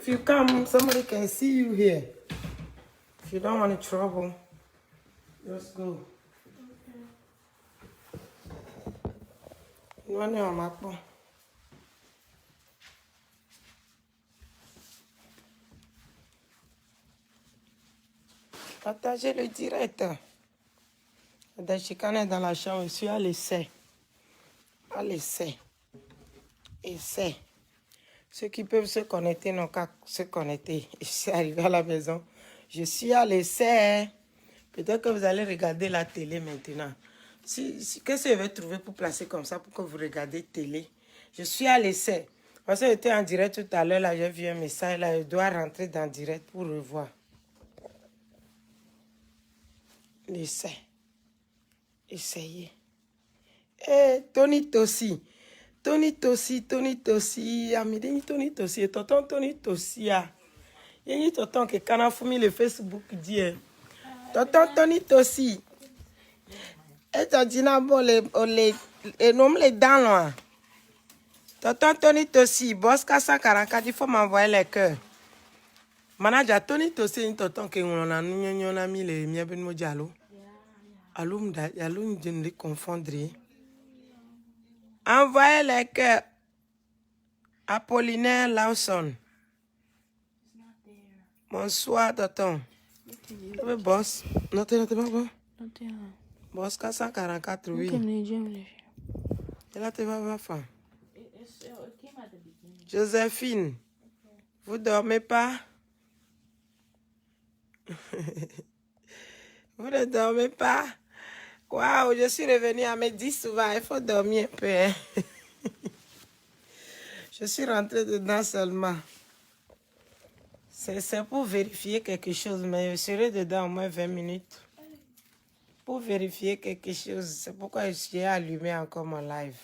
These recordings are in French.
If you come, somebody can see you here. If you don't want any trouble, just go. You want your map? Partagez le direct. Dans chicane dans la chambre, je suis à l'essai. À l'essai. Essai. Ceux qui peuvent se connecter n'ont qu'à se connecter. Je suis arrivé à la maison. Je suis à l'essai. Peut-être que vous allez regarder la télé maintenant. Qu'est-ce que je vais trouver pour placer comme ça pour que vous regardez télé? Je suis à l'essai. Parce que j'étais en direct tout à l'heure, là, j'ai vu un message, là, je dois rentrer dans le direct pour revoir. L'essai. Essayez. Eh, Tony Tossi. Tony Tossi. Amidini Tony Tossi. Et tonton Tony Tossi. Il y a tonton qui a fumé le Facebook dit. Tonton Tony Tossi. Et tu dis, bon, les noms les dents, là. Tonton Tony Tossi. Boss 444, il faut m'envoyer les cœurs. Manager Tony Tossi, il tonton qui a mis les miens ben mojalo. Alum je ne les confondrai. Envoyez les cœurs. Apollinaire Lawson. Bonsoir, tonton. Boss. Non, t'es pas bon. Boss 444, oui. Et là, tu vas faire. Joséphine, vous dormez pas? Vous ne dormez pas? Waouh, je suis revenue à mes 10 souvent. Il faut dormir un peu. Hein? Je suis rentrée dedans seulement. C'est pour vérifier quelque chose, mais je serai dedans au moins 20 minutes. Pour vérifier quelque chose. C'est pourquoi je suis allumé encore mon live.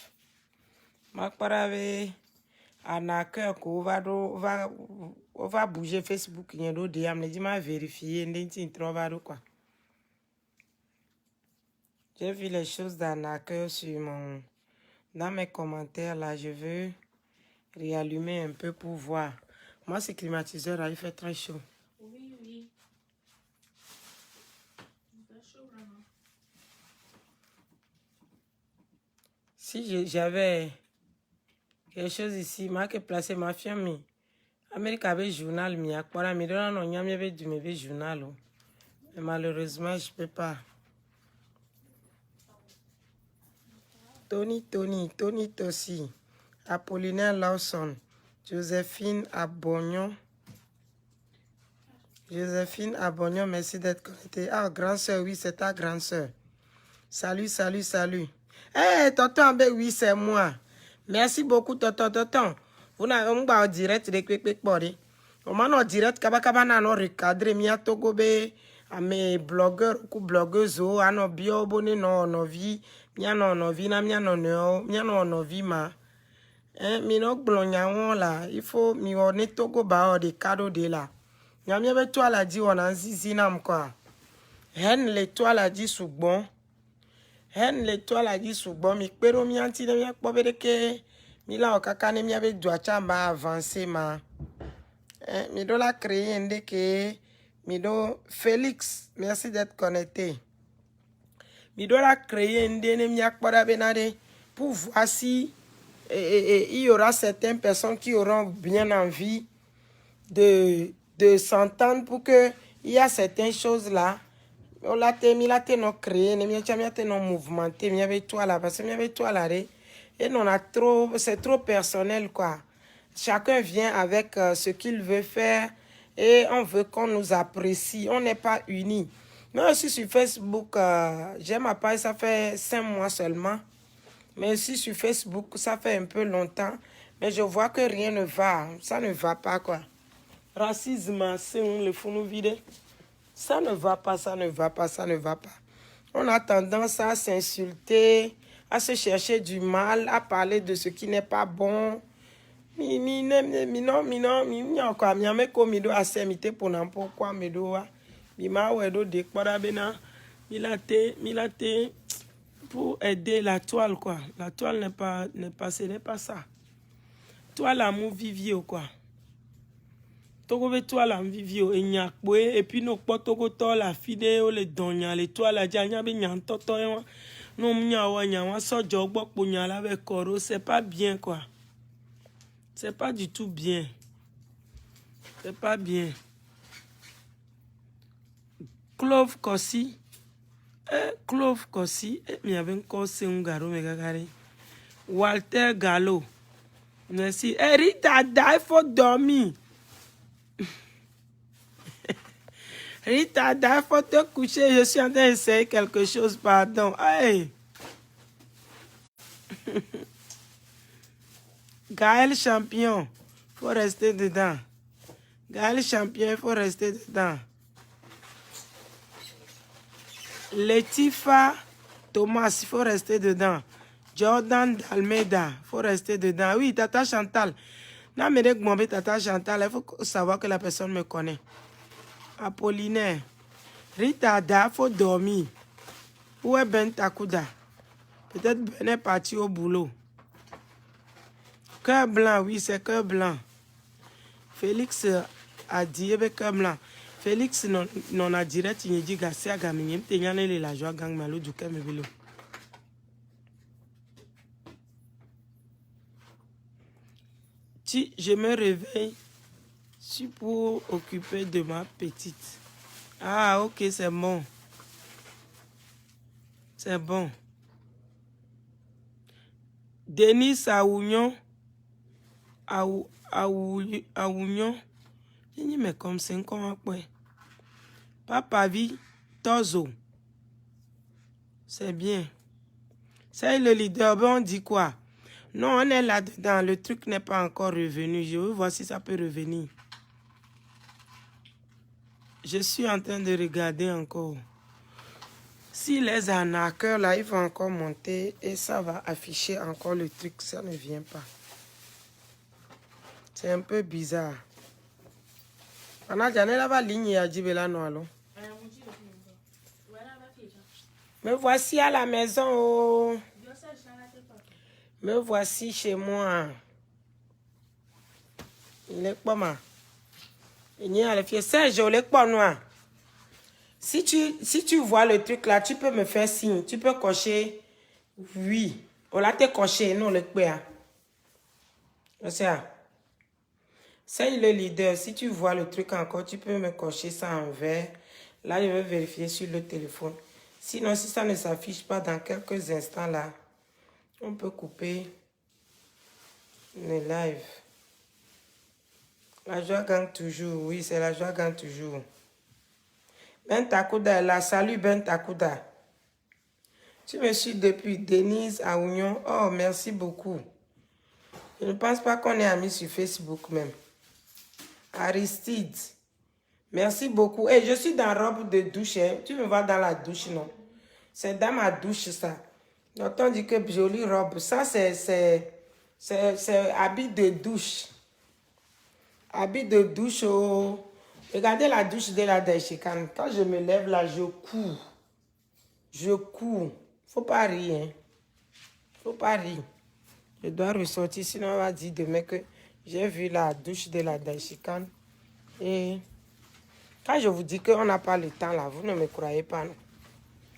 Ma parave anaka ko va bouger Facebook. Il y a d'autres diams. Me dit ma vérifier. Quoi. J'ai vu les choses d'Anaka dans mes commentaires là. Je veux réallumer un peu pour voir. Moi, c'est climatiseur là, il fait très chaud. Oui, oui. Il fait chaud vraiment. Si j'avais quelque chose ici, moi qui placer ma fille, Amérique avait journal, mais à mais là non, il y avait du journal. Mais malheureusement, je peux pas. Tony Tossi, Apollinaire Lawson, Joséphine Abognon, merci d'être connectée. Ah, grande soeur, oui, c'est ta grande soeur. Salut. Eh, tonton, oui, c'est moi. Merci beaucoup, tonton. Vous n'avez pas en direct de Kwek Body. On m'a en direct, Kabakaba n'a pas recadré, Mia Togobe, à mes blogueurs ou blogueuses, à nos bio, bonne, non, vie, Mia non, vie, Mia non, vie, ma. Mi no blonyaon là, il faut mi on est Togo ba de cadeaux de là. Nyami avec toi la dit on en zizinam quoi. Hen l'étoile a dit sous bon. Mi pero mi anti de mi akpobere ke mi la okakane mi avec doacha ba avancer ma. Mi do la créer inde que mi do Félix, merci d'être connecté. Mi do la créer inde ne mi akpoda benade pour voir si il y aura certaines personnes qui auront bien envie de s'entendre pour que il y a certaines choses là. On l'a non créé, non mouvementé, il y avait toi là, parce qu'il y avait toi là, et non a trop, c'est trop personnel quoi. Chacun vient avec ce qu'il veut faire et on veut qu'on nous apprécie, on n'est pas unis. Moi aussi sur Facebook, j'ai ma page, ça fait 5 mois seulement. Mais aussi sur Facebook, ça fait un peu longtemps. Mais je vois que rien ne va. Ça ne va pas, quoi. Racisme, c'est le fou nous vide. Ça ne va pas. On a tendance à s'insulter, à se chercher du mal, à parler de ce qui n'est pas bon. Pour aider la toile, quoi. La toile ce n'est pas ça. Toile, l'amour vivier, quoi. Togo be toi la vivio e nya kpoe et puis no Togo to la fide o le donya le toi la janya be nya toto e no nya wa so jogbo po nya la be koro, c'est pas bien quoi. C'est pas du tout bien. C'est pas bien. Clove Kossi. Clove Kossi. Mi avait encore c'est un garo megagari. Walter Gallo. Merci. Rita, il faut dormir. Rita, il faut te coucher. Je suis en train d'essayer quelque chose, pardon. Hey. Gaël Champion, il faut rester dedans. Gaël Champion, il faut rester dedans. Letifa Thomas, il faut rester dedans. Jordan Almeida, il faut rester dedans. Oui, Tata Chantal. Non, mais dès que mon Tata Chantal, il faut savoir que la personne me connaît. Apollinaire. Rita Ada, il faut dormir. Où est Ben Takuda? Peut-être Ben est parti au boulot. Cœur blanc, oui, c'est cœur blanc. Félix a dit, cœur blanc. Félix non a direct, il dit, gassé à gagner, t'es la joie gang malo du cœur me vélo. Si je me réveille, je suis pour occuper de ma petite. Ah, ok, c'est bon. C'est bon. Denis Aounion. Aounion. Je dis, mais comme 5 ans après. Papa vie, Tozo. C'est bien. C'est le leader. Bon, on dit quoi? Non, on est là-dedans. Le truc n'est pas encore revenu. Je veux voir si ça peut revenir. Je suis en train de regarder encore. Si les arnaqueurs, là, ils vont encore monter et ça va afficher encore le truc. Ça ne vient pas. C'est un peu bizarre. On a déjà la ligne à Djibela Noalo. Me voici à la maison. Oh. Me voici chez moi. Il est pas mal. Il y a le fier. Serge, il est pas noir. Si tu vois le truc là, tu peux me faire signe. Tu peux cocher oui. On l'a te coché, non le quoi. C'est le leader. Si tu vois le truc encore, tu peux me cocher ça en vert. Là, je vais vérifier sur le téléphone. Sinon, si ça ne s'affiche pas dans quelques instants là, on peut couper le live. La joie gagne toujours. Oui, c'est la joie gagne toujours. Ben Takuda est là. Salut Ben Takuda. Tu me suis depuis Denise Aounion. Oh, merci beaucoup. Je ne pense pas qu'on est amis sur Facebook même. Aristide. Merci beaucoup. Et je suis dans robe de douche. Hein. Tu me vois dans la douche, non? C'est dans ma douche, ça. Donc, on dit que jolie robe. Ça, c'est habit de douche. Habit de douche. Oh. Regardez la douche de la Daishikan. Quand je me lève là, je cours. Je cours. Faut pas rire. Hein. Faut pas rire. Je dois ressortir, sinon on va dire demain que j'ai vu la douche de la Daishikan. Et quand je vous dis qu'on n'a pas le temps là, vous ne me croyez pas, non?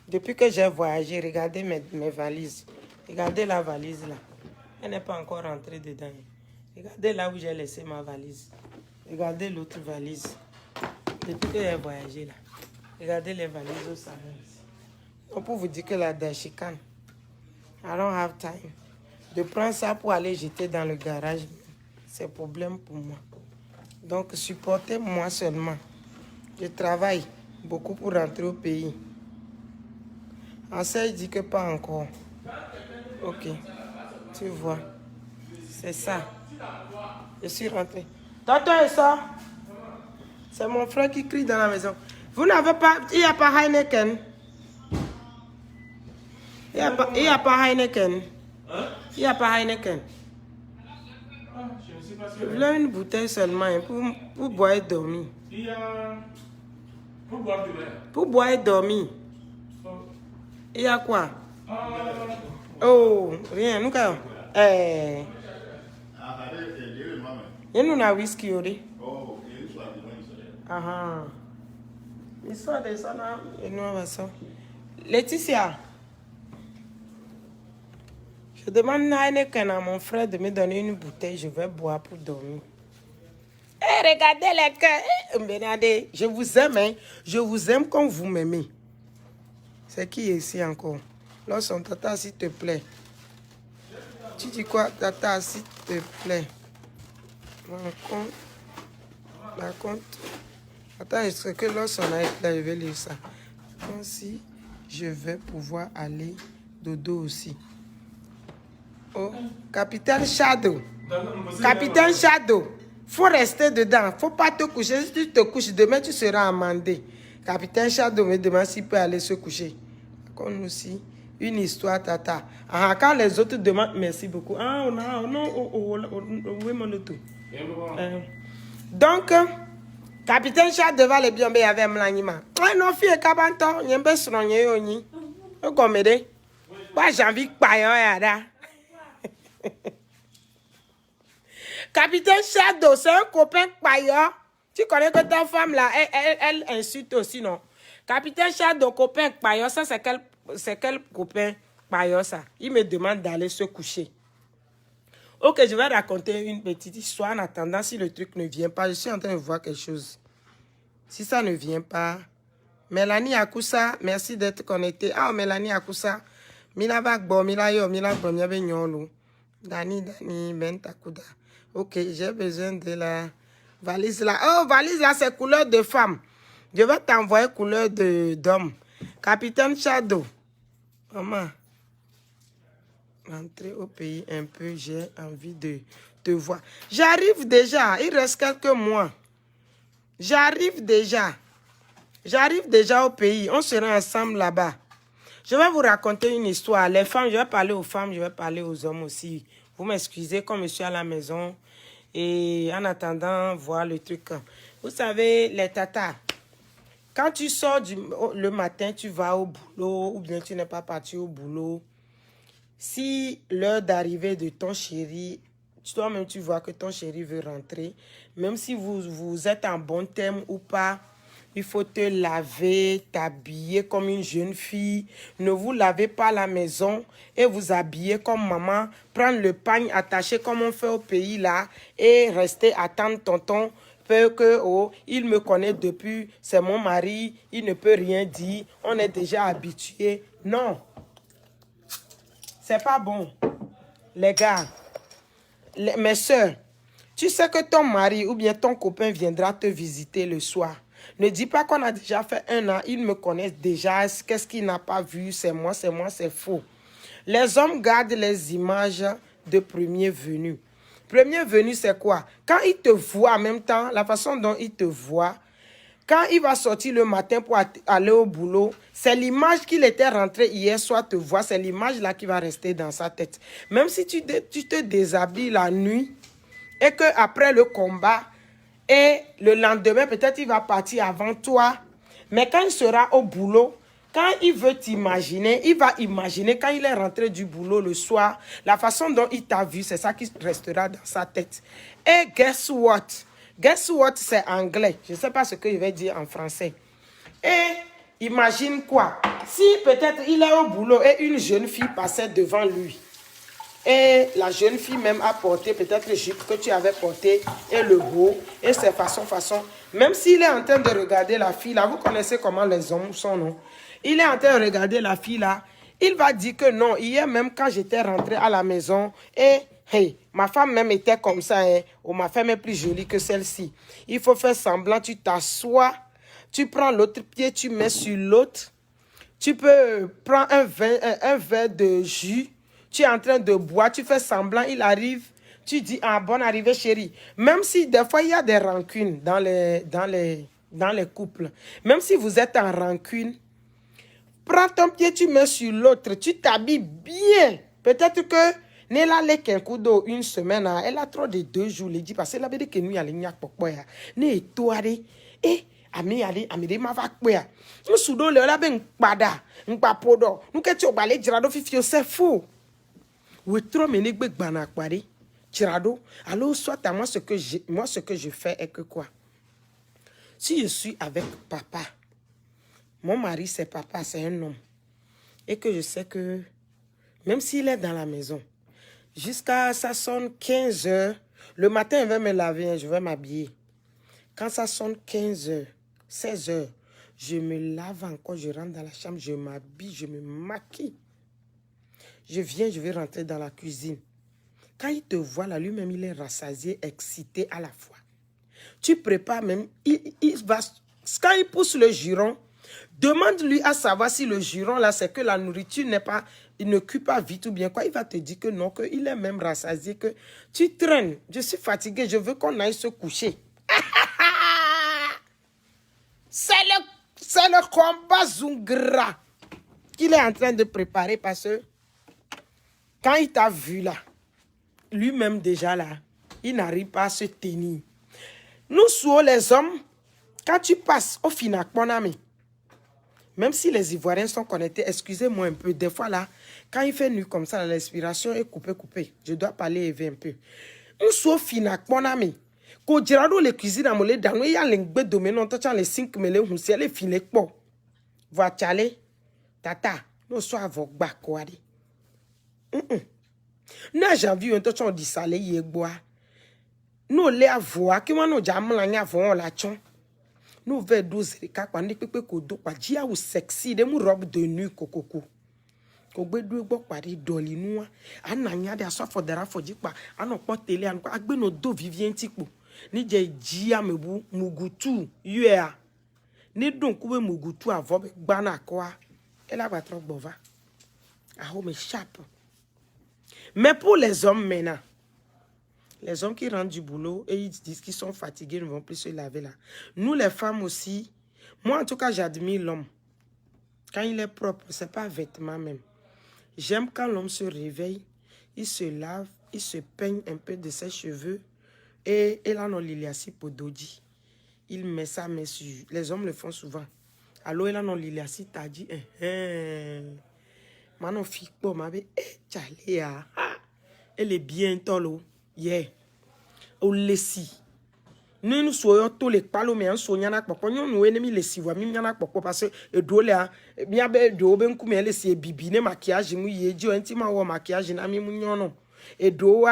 Depuis que j'ai voyagé, regardez mes valises. Regardez la valise là. Elle n'est pas encore rentrée dedans. Regardez là où j'ai laissé ma valise. Regardez l'autre valise. Depuis que j'ai voyagé là. Regardez les valises au salon. Donc pour vous dire que la Daishikan, I don't have time. De prendre ça pour aller jeter dans le garage, c'est un problème pour moi. Donc supportez-moi seulement. Je travaille beaucoup pour rentrer au pays. Enseigne dit que pas encore. Ok. Tu vois. C'est ça. Je suis rentré. Tonton et ça. C'est mon frère qui crie dans la maison. Vous n'avez pas... Il n'y a pas Heineken. Il n'y a pas Heineken. Il n'y a pas Heineken. Je voulais une bouteille seulement pour boire et dormir. Pour boire et dormir. Il y a quoi? Oh, rien. Nous avons. Il y a un whisky. Ah, ils sont des gens et nous on va ça. Laetitia, je demande à mon frère de me donner une bouteille, je vais boire pour dormir. Eh, regardez les cœurs. Regardez, je vous aime, hein. Je vous aime comme vous m'aimez. C'est qui est ici encore? Lorsqu'on tata, s'il te plaît. Tu dis quoi, tata, s'il te plaît? Par contre, attends, est-ce que lorsqu'on a été là, je vais lire ça. Donc, si je vais pouvoir aller dodo aussi. Oh, Capitaine Shadow. Capitaine Shadow. Faut rester dedans. Faut pas te coucher. Si tu te couches, demain tu seras amendé. Capitaine Shadow me demande s'il peut aller se coucher. Comme aussi, une histoire tata. Ah, quand les autres demandent merci beaucoup. Ah, oui, mon auto. Donc, Capitaine Shadow va le bien avec Mlanima. Ah, non, fille, Kabanto, il y a un peu sur l'oignon. Comme aider. Moi, j'ai envie de payer. Capitaine Shadow, c'est un copain paillard. Tu connais que ta femme là, elle insulte aussi, non? Capitaine Shadow, copain paillard, ça c'est quel copain paillard ça? Il me demande d'aller se coucher. Ok, je vais raconter une petite histoire en attendant si le truc ne vient pas. Je suis en train de voir quelque chose. Si ça ne vient pas. Mélanie Akoussa, merci d'être connectée. Ah, Mélanie Akoussa. Mila Bagbo, Mila Yo, Mila Bomia Nyolo. Dani, Ben Takuda. Ok, j'ai besoin de la valise là. Oh, valise là, c'est couleur de femme. Je vais t'envoyer couleur d'homme. Capitaine Shadow. Maman, rentrer au pays un peu, j'ai envie de te voir. J'arrive déjà, il reste quelques mois. J'arrive déjà. J'arrive déjà au pays. On sera ensemble là-bas. Je vais vous raconter une histoire. Les femmes, je vais parler aux femmes, je vais parler aux hommes aussi. Vous m'excusez comme je suis à la maison. Et en attendant, voir le truc. Vous savez, les tatas, quand tu sors le matin, tu vas au boulot ou bien tu n'es pas parti au boulot. Si l'heure d'arrivée de ton chéri, toi-même tu vois que ton chéri veut rentrer, même si vous êtes en bon terme ou pas, il faut te laver, t'habiller comme une jeune fille. Ne vous lavez pas à la maison et vous habiller comme maman. Prendre le pagne attaché comme on fait au pays là et rester attendre tonton. Peur que, oh, il me connaît depuis, c'est mon mari, il ne peut rien dire, on est déjà habitué. Non, c'est pas bon. Les gars, mes soeurs, tu sais que ton mari ou bien ton copain viendra te visiter le soir. Ne dis pas qu'on a déjà fait 1 an, ils me connaissent déjà, qu'est-ce qu'il n'a pas vu, c'est moi, c'est faux. Les hommes gardent les images de premier venu. Premier venu, c'est quoi? Quand il te voit en même temps, la façon dont il te voit, quand il va sortir le matin pour aller au boulot, c'est l'image qu'il était rentré hier soir te voir, c'est l'image là qui va rester dans sa tête. Même si tu te déshabilles la nuit et qu'après le combat, et le lendemain, peut-être il va partir avant toi. Mais quand il sera au boulot, quand il veut t'imaginer, il va imaginer quand il est rentré du boulot le soir, la façon dont il t'a vu, c'est ça qui restera dans sa tête. Et guess what? Guess what, c'est anglais. Je ne sais pas ce que je vais dire en français. Et imagine quoi? Si peut-être il est au boulot et une jeune fille passait devant lui. Et la jeune fille même a porté peut-être le jupe que tu avais porté et le haut et ses façons. Même s'il est en train de regarder la fille là, vous connaissez comment les hommes sont, non? Il est en train de regarder la fille là, il va dire que non, hier même quand j'étais rentré à la maison et hey, ma femme même était comme ça, hein, ou ma femme est plus jolie que celle-ci. Il faut faire semblant, tu t'assois, tu prends l'autre pied, tu mets sur l'autre, tu peux prendre un verre de jus. Tu es en train de boire, tu fais semblant, il arrive, tu dis, ah, bonne arrivée chérie. Même si des fois il y a des rancunes dans les couples, même si vous êtes en rancune, prends ton pied, tu mets sur l'autre, tu t'habilles bien. Peut-être que Nela lek un coup d'eau 1 semaine, elle a trop de 2 jours, les dit, parce qu'elle avait dit que nous allons y aller. Ne toare, et ami de ma va quoi. Nous soudo le la ben pada, n'papodo, nous que tu balé dirado fifio, c'est faux. Ou trop mené gbek bana kwari, tirado, alors soit à moi ce que je fais est que quoi? Si je suis avec papa, mon mari c'est papa, c'est un homme, et que je sais que même s'il est dans la maison, jusqu'à ça sonne 15 heures, le matin il va me laver, je vais m'habiller. Quand ça sonne 15 heures, 16 heures, je me lave encore, je rentre dans la chambre, je m'habille, je me maquille. Je viens, je vais rentrer dans la cuisine. Quand il te voit là, lui-même, il est rassasié, excité à la fois. Tu prépares même, il va, quand il pousse le juron, demande-lui à savoir si le juron là, c'est que la nourriture n'est pas, il ne cuit pas vite ou bien quoi. Il va te dire que non, qu'il est même rassasié, que tu traînes. Je suis fatigué, je veux qu'on aille se coucher. C'est le combat Zungra qu'il est en train de préparer parce que quand il t'a vu là, lui-même déjà là, il n'arrive pas à se tenir. Nous sommes les hommes, quand tu passes au Finac, mon ami, même si les Ivoiriens sont connectés, excusez-moi un peu, des fois là, quand il fait nuit comme ça, l'inspiration est coupée. Je dois parler élevé un peu. Nous sommes au Finac, mon ami. Quand tu as les cuisines à mollet, dans il y a les gbé doménants, tu as les 5 mêlés, on sait les filets quoi. Va t'aller, tata, nous sommes à vos bas, quoi. Nous avons vu un peu de salé, y est bois. Nous les avons, qui m'ont déjà amené à voir la chon. Nous vers 12 quand on est pépé kodo, quoi, dia ou sexy, de mon robe de nuit, coco. Kogbe do gbo pari doli noa ananya de aso fodara foji pa ano po tele an kwa agbe no do vivien tipo ni je ji amebu mugutu yea ni don kube mugutu avobe gbana kwa ela patro bova a home sharp. Mais pour les hommes maintenant, les hommes qui rentrent du boulot et ils disent qu'ils sont fatigués, ne vont plus se laver là. Nous les femmes aussi, moi en tout cas j'admire l'homme. Quand il est propre, c'est pas vêtement même. J'aime quand l'homme se réveille, il se lave, il se peigne un peu de ses cheveux et là on l'iliasi pour doji. Il met ça, mais sur. Les hommes le font souvent. Alors là on l'iliasi t'a dit, Manon fille pour ma bé, tchaléa, elle est bien tolo, yeah, au lessi. Nous soyons tous les palos, mais en soignant à papa, nous ennemis les sivois, même y'en a papa parce que doléa, bien ben do ben comme elle c'est bibine maquillage, mouillé, Dieu intimement ou maquillage, n'ami mougnon. Et do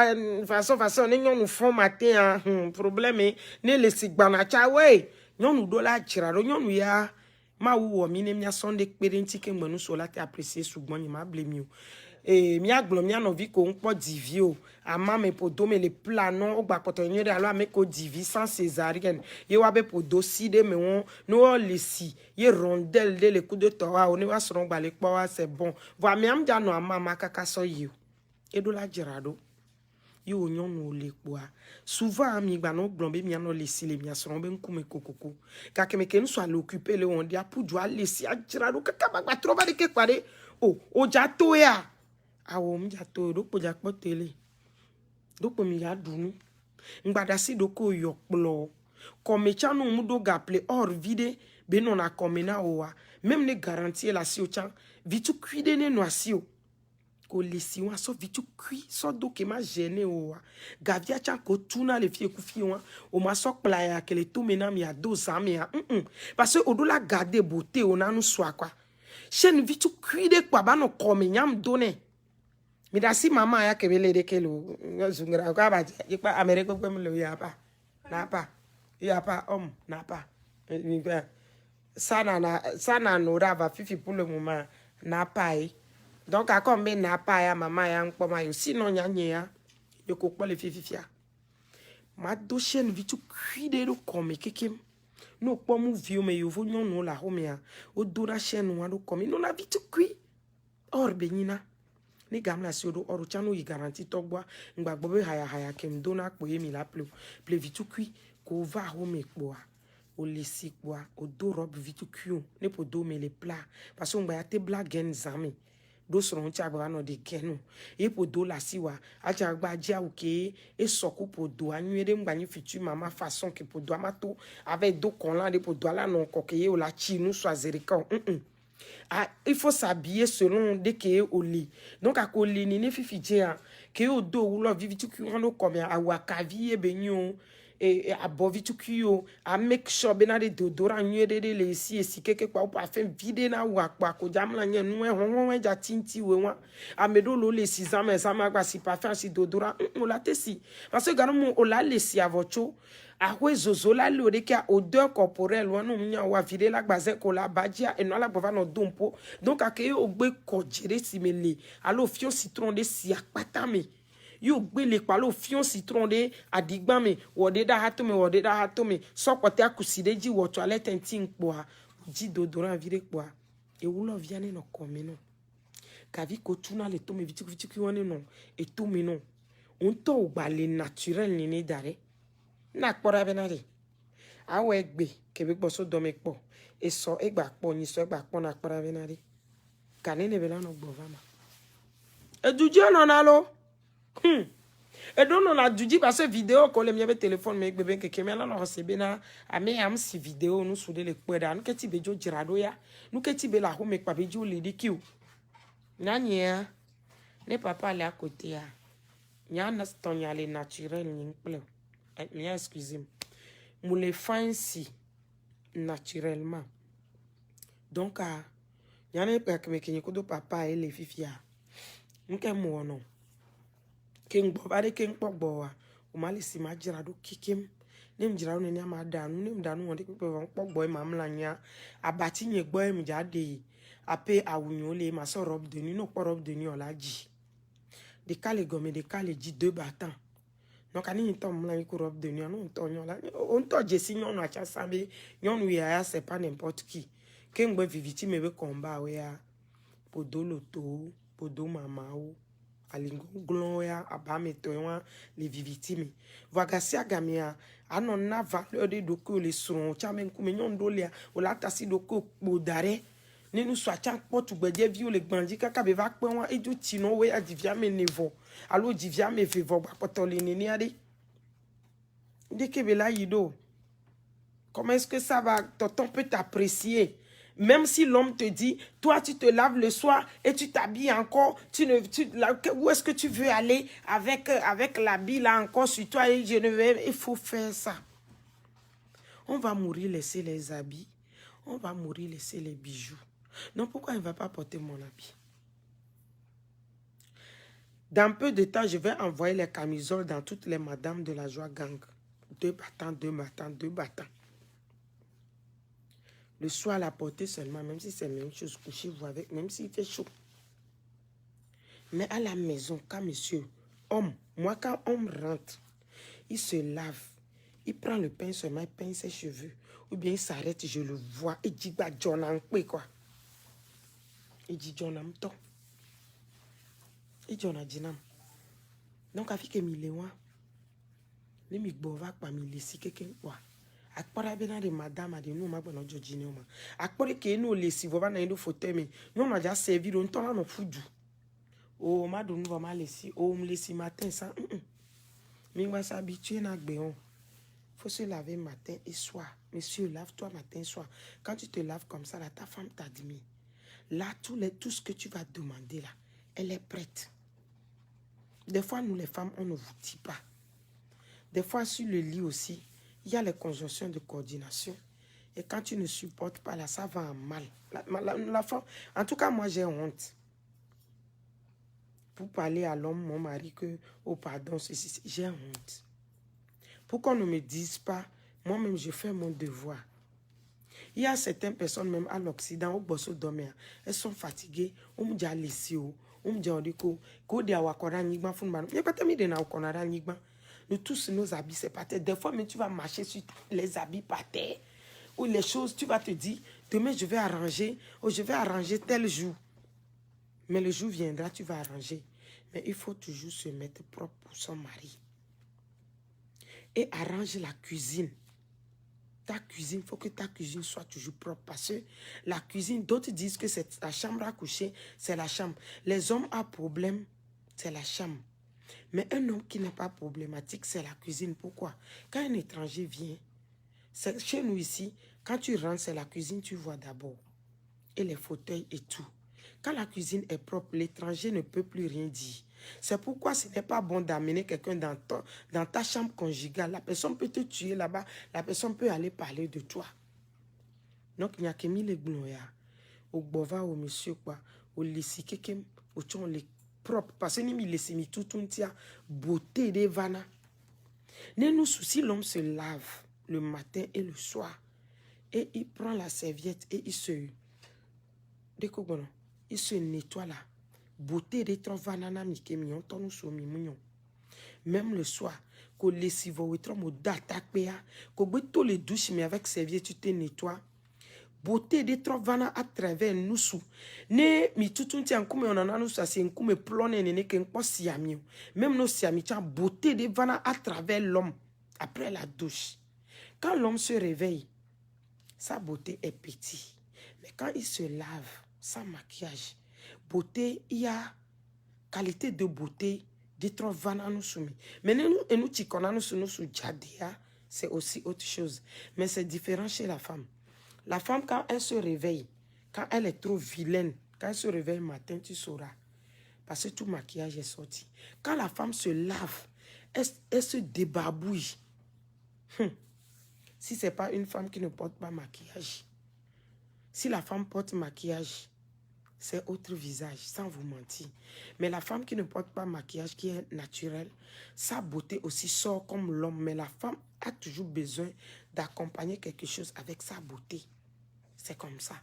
façon, nous font matin, problème, ne les sigbanacha, ouais, nous dola tirado, nous ya, ma ou mine mia son d'expérience que nous sola te apprécié sous moi, m'a blémio. Et mia glomia no vi ko npo divio ama me podo me le plano o gba kotonye de alo ame ko divi sans césarienne ye wa be podo si de me won no lesi ye rondelle de le coup de toa o ni wa soron gba le po wa c'est bon va mi am ja no ama makaka so yi e do la jirado ye o nyon no le po souvent mi gba no glombe mi no lesi le mi soron be nkume kokoko ka ke me ke no so l'occuper le on dia pour doit lesi a jirado kaka ba trop ba de ke kwade o ja to ya awo mja to do poja potele do po mi ya dunu ngbada si do ko yokplo comme chanu mudo gaple or vide be non a komena owa même ne garantie la si o chan vitu cuide ne no asio ko lesi wa so vitu cui so do ke ma gêner owa gavia chan ko tuna le fie ku fie wa o ma so kpla ya ke le to mena mi a 12 ans mi a parce que odola garder beauté on a nous soit quoi chen vitu cuide kwa ba no komenyam donné. Mais si maman a que les de kelo, zungra ka ba je pa Amérique ko me ya pa. Na pa. Ya pa na pa. Ça na va fifi pour le moment na pa. Donc à combien na pa ya maman ya npo ma yo sinon nya nya yo ko pa le fifi fia. Ma do chaîne vitu cuide do comme kekem. No po mu vieux me yo vo nyon no la homia. O do la chaîne wa do comme no na vitu cui. Or benina. Ni gamla si odo oru chanu yi garanti togwa ngbagbo be haya kem dona po yemi la ple vitu kui ko va ho me po o lesi po o do robe vitu kui ne po do me le pla parce on ba te blagen zami do soron cha ba no de kenu e po do la siwa aja gba ja o ke e soku po do anwere ngba ni fitu mama façon que po do amato avec do kon la de po do la non kokeye o la chi nous soit zerika Ah, il faut s'habiller selon dès qu'il est au lit. Donc, à coller, ni fifi que au dos ou l'on vit tu qui rend comme à wakavi et benyo et à bovi tu kio à make sure benade dodora nyede de les si keke kwa pa fait vide na wa kwa ko jamla nye nu hon ja tinti we wa amedo lo les 6 ans mais ça m'a pas si pas faire si dodora on la te si parce que garmo on la les si avocho a we zozo la le de ka odeur corporelle wa no nya wa vide la gbaze ko la badia et no la bova no dompo donc akeye ogbe ko jere si mele alo fion citron de si akpata me yo gbe le palo fion citron de adigba me wode da hato me so kote akuside ji wo toilette ntin po a ji dodora vire po a e wulo viane no komeno kavi ko tuna le to me vitiku woni no e to me no on to gba le naturel ni dare na kpora benare awe gbe kebe gboso do me po e so e gba po ni so e gba po na kpora benare kanene bela no gbovama e duje no na lo et donc on a dû parce que vidéo quand les miens téléphone mais bébé que mais là on se bena ame am si vidéo nous sur les kweda nous que ti bejo jirado ya nous que ti be la ho me pa bejo le di kiu nanya ne papa là à côté ya nya na stonya le naturel ni ple nya excusez-moi nous les fancy naturellement donc nya ne pa que me kenye ko do papa et les fifia nke mo no king bobare king pogbowa o mali si majira do kikim nim jira no ni amadanu nim danu won de pe won pogboy mamlanya abati nye gboy mi jade ape awunyo le ma so robe de nuit no po robe de nuit olaji de kale gome de kale ji 2 battant no kani ni tom mlan ko robe de nuit no to nyon la on to je si nyon acha sabe nyon wi ya c'est pas n'importe qui king boy viviti me be combat we ya podolo to podo mama o alingo gloria abame toywa les victimes vagasia gamia anonna valeur de doko les son chamen kumenyon dolia ola tasi doko bodare ni nous soit chan potu gbeje vi o le gbanji kaka be va pe won eju tino we adivia me nevo alo divia me fevo gba potole ni ade de kebe la yido comment est-ce que ça va tonton peut t'apprécier. Même si l'homme te dit, toi tu te laves le soir et tu t'habilles encore, où est-ce que tu veux aller avec l'habit là encore sur toi et je ne vais, il faut faire ça. On va mourir laisser les habits, on va mourir laisser les bijoux. Non, pourquoi il ne va pas porter mon habit? Dans peu de temps, je vais envoyer les camisoles dans toutes les madames de la joie gang. 2 battants, 2 battants, 2 battants. Le soir, la porter seulement, même si c'est la même chose, couchez-vous avec, même s'il fait chaud. Mais à la maison, quand monsieur, homme, moi quand homme rentre, il se lave, il prend le pain seulement, il peigne ses cheveux, ou bien il s'arrête, je le vois, il dit, bah, John en quoi? Il dit, John en temps. Il dit, John a dit, non. Donc, avec Emiléwa, les migbova, pas mi laisser quelqu'un, quoi. Akpara bena de madame a de nous ma bono jojine ma akpore ke no le si vova na ndo fauteuil me no na ja servir on ton na fudu o ma do nous va le si o me le si matin ça mi va s'habituer na gbeon faut se laver matin et soir monsieur lave-toi matin et soir quand tu te laves comme ça là ta femme t'admire là tout ce que tu vas demander là elle est prête. Des fois nous les femmes on ne vous dit pas, des fois sur le lit aussi il y a les conjonctions de coordination. Et quand tu ne supportes pas, là, ça va en mal. La femme, en tout cas, moi, j'ai honte. Pour parler à l'homme, mon mari, que, oh pardon, j'ai honte. Pour qu'on ne me dise pas, moi-même, je fais mon devoir. Il y a certaines personnes, même à l'Occident, au Bosso Domer, elles sont fatiguées. On me dit à l'essio, on me dit à l'eco, qu'on dit à Wakora Nigma Funban. Il n'y a pas de temps de Wakora Nigma. Nous tous nos habits, c'est pas terre. Des fois, mais tu vas marcher sur les habits par terre. Ou les choses, tu vas te dire, demain je vais arranger, ou je vais arranger tel jour. Mais le jour viendra, tu vas arranger. Mais il faut toujours se mettre propre pour son mari. Et arrange la cuisine. Ta cuisine, il faut que ta cuisine soit toujours propre. Parce que la cuisine, d'autres disent que c'est la chambre à coucher, c'est la chambre. Les hommes ont problème, c'est la chambre. Mais un homme qui n'est pas problématique, c'est la cuisine. Pourquoi? Quand un étranger vient, chez nous ici, quand tu rentres, c'est la cuisine, tu vois d'abord. Et les fauteuils et tout. Quand la cuisine est propre, l'étranger ne peut plus rien dire. C'est pourquoi ce n'est pas bon d'amener quelqu'un dans ta chambre conjugale. La personne peut te tuer là-bas. La personne peut aller parler de toi. Donc, il n'y a que mis les gnoya. Au bova, au monsieur, quoi. Au lissi, quelqu'un, au tchon, les propres. Parce que nous, laissons tout un tia, beauté des vanas. Ne nous soucie, l'homme se lave le matin et le soir. Et il prend la serviette et il se nettoie là. Beauté des trois vanana mi kemion tonu so mi mignon. Même le soir, qu'on lessive ou trop mo data péa, qu'on boit tous les douches mais avec serviette tu te nettoies. Beauté des trois vanana à travers nous sous. Ne mi tout un tien comme on en a nous ça c'est un coup me plonne ne qu'un pas siami. Même nos siami tient beauté des vanana à travers l'homme après la douche. Quand l'homme se réveille, sa beauté est petite. Mais quand il se lave, sans maquillage, beauté, il y a qualité de beauté des trois vanana nous soumis. Mais nous c'est aussi autre chose. Mais c'est différent chez la femme. La femme, quand elle se réveille, quand elle est trop vilaine, quand elle se réveille le matin, tu sauras. Parce que tout maquillage est sorti. Quand la femme se lave, elle se débarbouille. Si ce n'est pas une femme qui ne porte pas maquillage. Si la femme porte maquillage, c'est autre visage, sans vous mentir. Mais la femme qui ne porte pas maquillage, qui est naturelle, sa beauté aussi sort comme l'homme. Mais la femme a toujours besoin d'accompagner quelque chose avec sa beauté. C'est comme ça.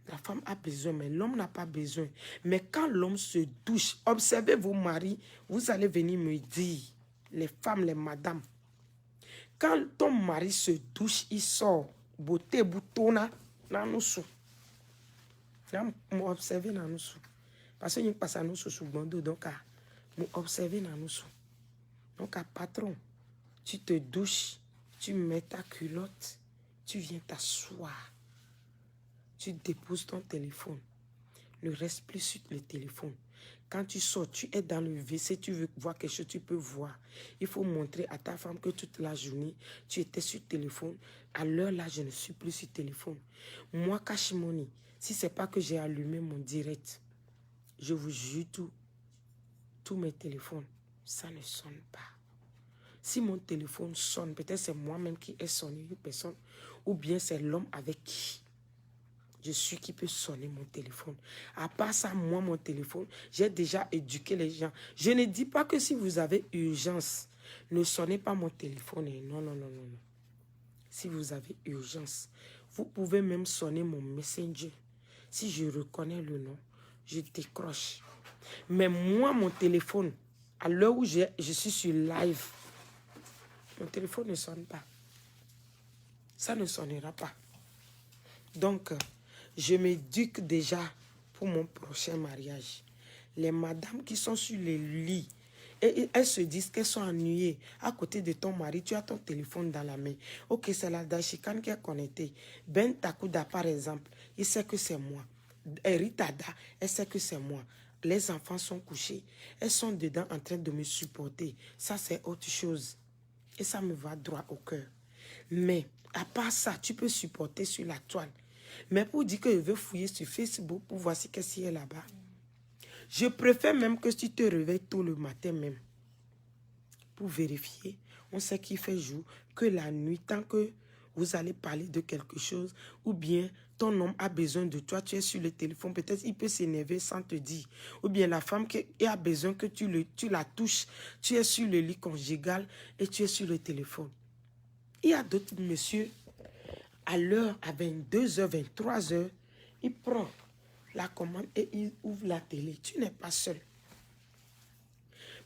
La femme a besoin, mais l'homme n'a pas besoin. Mais quand l'homme se douche, observez vos maris, vous allez venir me dire, les femmes, les madames, quand ton mari se douche, il sort, beauté, boutonna, nan nous sous. Observez dans nous sous. Parce que nous passons nous sous bando, donc nous observez dans nous sous. Donc patron, tu te douches, tu mets ta culotte, tu viens t'asseoir. Tu déposes ton téléphone. Ne reste plus sur le téléphone. Quand tu sors, tu es dans le WC, tu veux voir quelque chose, tu peux voir. Il faut montrer à ta femme que toute la journée, tu étais sur le téléphone. À l'heure là, je ne suis plus sur le téléphone. Moi, Kashimoni, si ce n'est pas que j'ai allumé mon direct, je vous jure tous mes téléphones, ça ne sonne pas. Si mon téléphone sonne, peut-être c'est moi-même qui ai sonné une personne, ou bien c'est l'homme avec qui je suis qui peut sonner mon téléphone. À part ça, moi, mon téléphone, j'ai déjà éduqué les gens. Je ne dis pas que si vous avez urgence, ne sonnez pas mon téléphone. Non, non, non, non, non. Si vous avez urgence, vous pouvez même sonner mon messenger. Si je reconnais le nom, je décroche. Mais moi, mon téléphone, à l'heure où je suis sur live, mon téléphone ne sonne pas. Ça ne sonnera pas. Donc, je m'éduque déjà pour mon prochain mariage. Les madames qui sont sur les lits, et elles se disent qu'elles sont ennuyées. À côté de ton mari, tu as ton téléphone dans la main. Ok, c'est la dashikane qui est connectée. Ben Takuda, par exemple, il sait que c'est moi. Ritada, elle sait que c'est moi. Les enfants sont couchés. Elles sont dedans en train de me supporter. Ça, c'est autre chose. Et ça me va droit au cœur. Mais, à part ça, tu peux supporter sur la toile. Mais pour dire que je veux fouiller sur Facebook pour voir si qu'est-ce qu'il y a là-bas. Je préfère même que si tu te réveilles tôt le matin même. Pour vérifier. On sait qu'il fait jour. Que la nuit, tant que vous allez parler de quelque chose. Ou bien ton homme a besoin de toi. Tu es sur le téléphone. Peut-être il peut s'énerver sans te dire. Ou bien la femme qui a besoin que tu la touches. Tu es sur le lit conjugal et tu es sur le téléphone. Il y a d'autres messieurs. À l'heure, à 22h, 23h, il prend la commande et il ouvre la télé. Tu n'es pas seul.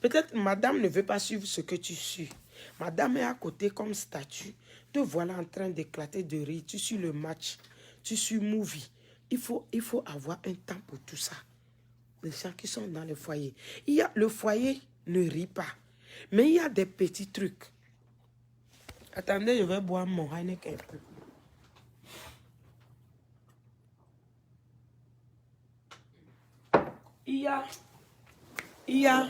Peut-être madame ne veut pas suivre ce que tu suis. Madame est à côté comme statue. Te voilà en train d'éclater de rire. Tu suis le match. Tu suis movie. Il faut avoir un temps pour tout ça. Les gens qui sont dans le foyer. Le foyer ne rit pas. Mais il y a des petits trucs. Attendez, je vais boire mon Heineken. Il y a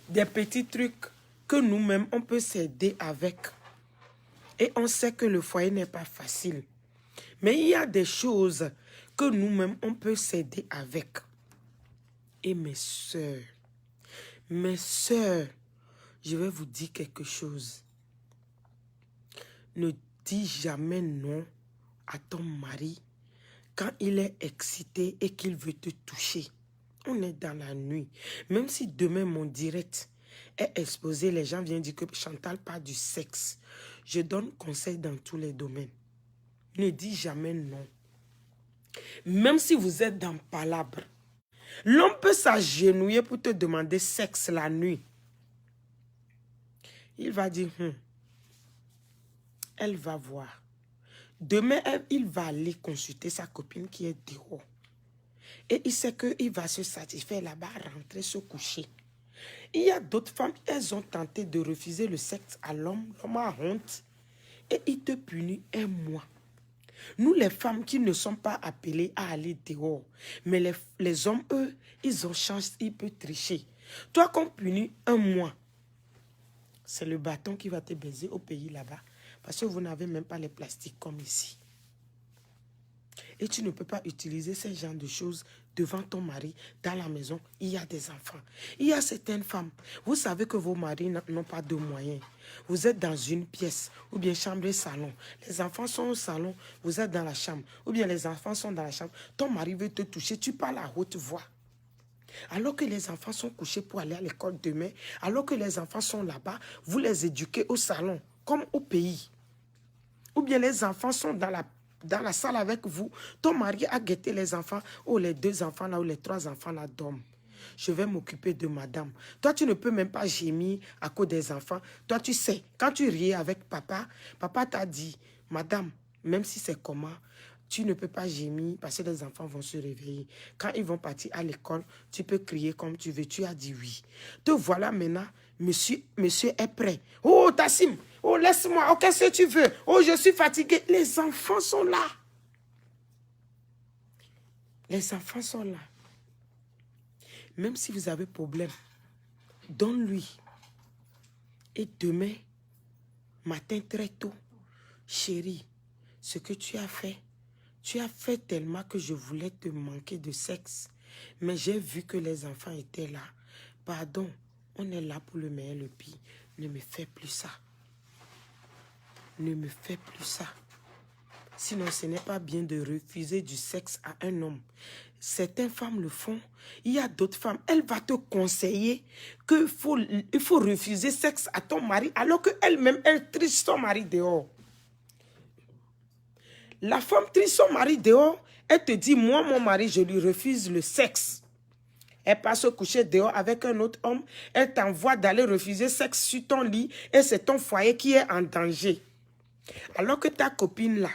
des petits trucs que nous-mêmes, on peut s'aider avec. Et on sait que le foyer n'est pas facile. Mais il y a des choses que nous-mêmes, on peut s'aider avec. Et mes sœurs, je vais vous dire quelque chose. Ne dis jamais non à ton mari quand il est excité et qu'il veut te toucher. On est dans la nuit. Même si demain mon direct est exposé, les gens viennent dire que Chantal parle du sexe. Je donne conseil dans tous les domaines. Ne dis jamais non. Même si vous êtes dans palabre, l'homme peut s'agenouiller pour te demander sexe la nuit. Il va dire, elle va voir. Demain, il va aller consulter sa copine qui est dehors. Et il sait qu'il va se satisfaire là-bas, rentrer, se coucher. Il y a d'autres femmes, elles ont tenté de refuser le sexe à l'homme. L'homme a honte. Et il te punit 1 mois. Nous, les femmes qui ne sont pas appelées à aller dehors, mais les hommes, eux, ils ont chance, ils peuvent tricher. Toi, qu'on punit 1 mois, c'est le bâton qui va te baiser au pays là-bas. Parce que vous n'avez même pas les plastiques comme ici. Et tu ne peux pas utiliser ce genre de choses devant ton mari, dans la maison. Il y a des enfants. Il y a certaines femmes. Vous savez que vos maris n'ont pas de moyens. Vous êtes dans une pièce, ou bien chambre et salon. Les enfants sont au salon, vous êtes dans la chambre. Ou bien les enfants sont dans la chambre. Ton mari veut te toucher, tu parles à haute voix. Alors que les enfants sont couchés pour aller à l'école demain, alors que les enfants sont là-bas, vous les éduquez au salon, comme au pays. Ou bien les enfants sont dans la salle avec vous. Ton mari a guetté les enfants, ou les 2 enfants là, ou les 3 enfants là dorment. Je vais m'occuper de madame. Toi, tu ne peux même pas gémir à cause des enfants. Toi, tu sais, quand tu riais avec papa, papa t'a dit, madame, même si c'est comment, tu ne peux pas gémir parce que les enfants vont se réveiller. Quand ils vont partir à l'école, tu peux crier comme tu veux. Tu as dit oui. Te voilà maintenant, monsieur est prêt. Oh, Tassim, oh, laisse-moi, oh, qu'est-ce que tu veux? Oh, je suis fatigué. Les enfants sont là. Les enfants sont là. Même si vous avez problème, donne-lui. Et demain, matin très tôt, chérie, ce que tu as fait tellement que je voulais te manquer de sexe. Mais j'ai vu que les enfants étaient là. Pardon, on est là pour le meilleur et le pire. Ne me fais plus ça. Ne me fais plus ça. Sinon, ce n'est pas bien de refuser du sexe à un homme. Certaines femmes le font. Il y a d'autres femmes. Elle va te conseiller qu'il faut refuser sexe à ton mari alors qu'elle-même, elle triche son mari dehors. La femme triche son mari dehors. Elle te dit, moi, mon mari, je lui refuse le sexe. Elle passe se coucher dehors avec un autre homme. Elle t'envoie d'aller refuser sexe sur ton lit et c'est ton foyer qui est en danger. Alors que ta copine là,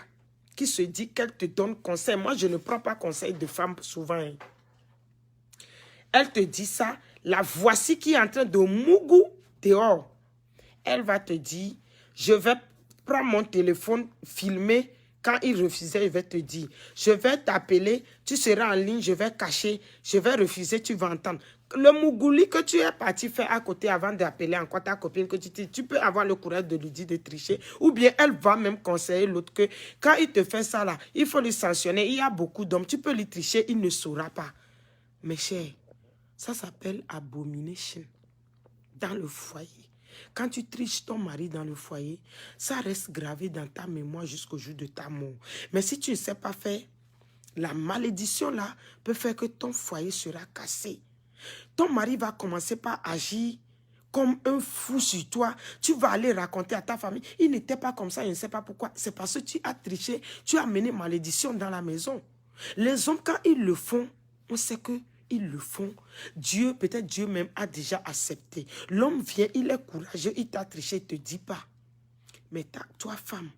qui se dit qu'elle te donne conseil. Moi, je ne prends pas conseil de femmes souvent. Elle te dit ça. La voici qui est en train de mougou dehors. Elle va te dire, je vais prendre mon téléphone, filmer. Quand il refusait, il va te dire, je vais t'appeler, tu seras en ligne, je vais cacher, je vais refuser, tu vas entendre. Le mougouli que tu es parti faire à côté avant d'appeler encore ta copine, que tu peux avoir le courage de lui dire de tricher, ou bien elle va même conseiller l'autre que quand il te fait ça là, il faut lui sanctionner. Il y a beaucoup d'hommes, tu peux lui tricher, il ne saura pas. Mes chers, ça s'appelle abomination dans le foyer. Quand tu triches ton mari dans le foyer, ça reste gravé dans ta mémoire jusqu'au jour de ta mort. Mais si tu ne sais pas faire, la malédiction là peut faire que ton foyer sera cassé. Ton mari va commencer par agir comme un fou sur toi. Tu vas aller raconter à ta famille, il n'était pas comme ça, il ne sait pas pourquoi. C'est parce que tu as triché, tu as amené malédiction dans la maison. Les hommes, quand ils le font, on sait que ils le font. Dieu, peut-être Dieu même a déjà accepté. L'homme vient, il est courageux, il t'a triché, il ne te dit pas. Mais toi, femme,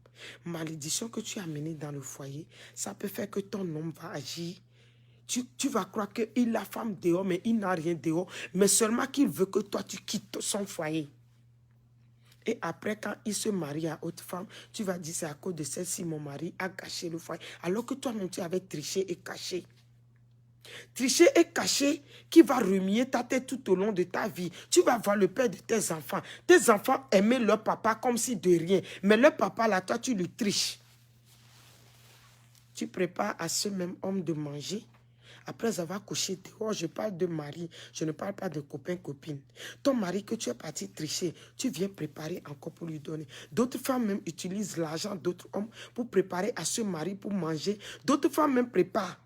malédiction que tu as amenée dans le foyer, ça peut faire que ton homme va agir. Tu vas croire qu'il a femme dehors, mais il n'a rien dehors. Mais seulement qu'il veut que toi, tu quittes son foyer. Et après, quand il se marie à autre femme, tu vas dire, c'est à cause de celle-ci, mon mari a gâché le foyer. Alors que toi-même, tu avais triché et caché. Tricher et cacher qui va remuer ta tête tout au long de ta vie. Tu vas voir le père de tes enfants. Tes enfants aimaient leur papa comme si de rien. Mais leur papa, là, toi, tu lui triches. Tu prépares à ce même homme de manger. après avoir couché dehors, je parle de mari, je ne parle pas de copain-copine. Ton mari que tu es parti tricher, tu viens préparer encore pour lui donner. D'autres femmes même utilisent l'argent d'autres hommes pour préparer à ce mari pour manger. D'autres femmes même préparent.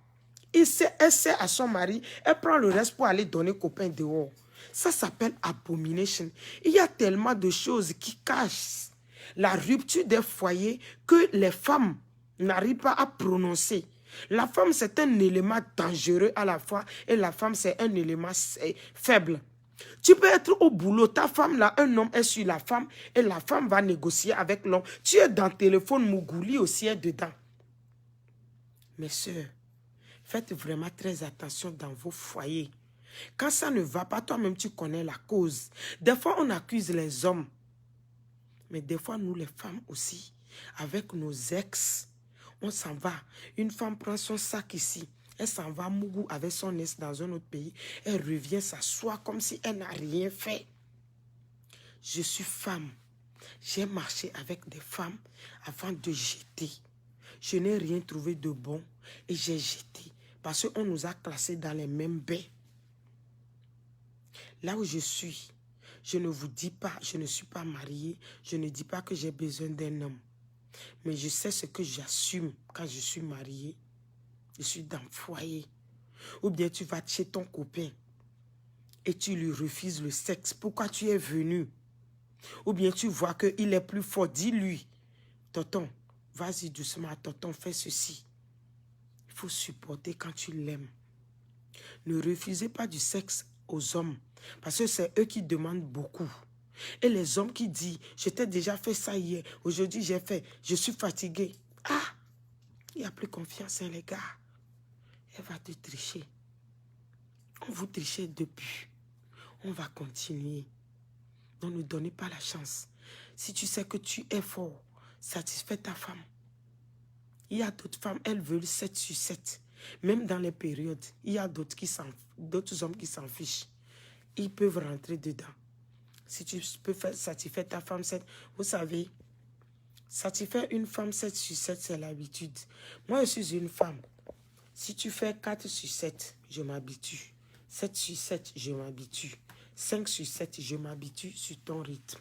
Elle sert à son mari, elle prend le reste pour aller donner copain dehors. Ça s'appelle abomination. Il y a tellement de choses qui cachent la rupture des foyers que les femmes n'arrivent pas à prononcer. La femme, c'est un élément dangereux à la fois et la femme, c'est un élément faible. Tu peux être au boulot, ta femme là, un homme est sur la femme et la femme va négocier avec l'homme. Tu es dans le téléphone, Mougouli aussi est dedans. Mes soeurs, faites vraiment très attention dans vos foyers. Quand ça ne va pas, toi-même tu connais la cause. Des fois, on accuse les hommes. Mais des fois, nous les femmes aussi, avec nos ex, on s'en va. Une femme prend son sac ici. Elle s'en va à Mougou avec son ex dans un autre pays. Elle revient s'asseoir comme si elle n'a rien fait. Je suis femme. J'ai marché avec des femmes avant de jeter. Je n'ai rien trouvé de bon et j'ai jeté. Parce qu'on nous a classés dans les mêmes baies. Là où je suis, je ne vous dis pas, je ne suis pas mariée. Je ne dis pas que j'ai besoin d'un homme. Mais je sais ce que j'assume quand je suis mariée. Je suis dans le foyer. Ou bien tu vas chez ton copain et tu lui refuses le sexe. Pourquoi tu es venu? Ou bien tu vois qu'il est plus fort. Dis-lui, tonton, vas-y doucement, tonton, fais ceci. Il faut supporter quand tu l'aimes. Ne refusez pas du sexe aux hommes. Parce que c'est eux qui demandent beaucoup. Et les hommes qui disent, je t'ai déjà fait ça hier, aujourd'hui j'ai fait, je suis fatigué. Ah, il n'y a plus confiance, hein, les gars. Elle va te tricher. On vous trichait depuis. On va continuer. Donc ne donnez pas la chance. Si tu sais que tu es fort, satisfais ta femme. Il y a d'autres femmes, elles veulent 7 sur 7. Même dans les périodes, il y a d'autres hommes qui s'en fichent. Ils peuvent rentrer dedans. Si tu peux satisfaire ta femme 7, vous savez, satisfaire une femme 7 sur 7, c'est l'habitude. Moi, je suis une femme. Si tu fais 4 sur 7, je m'habitue. 7 sur 7, je m'habitue. 5 sur 7, je m'habitue sur ton rythme.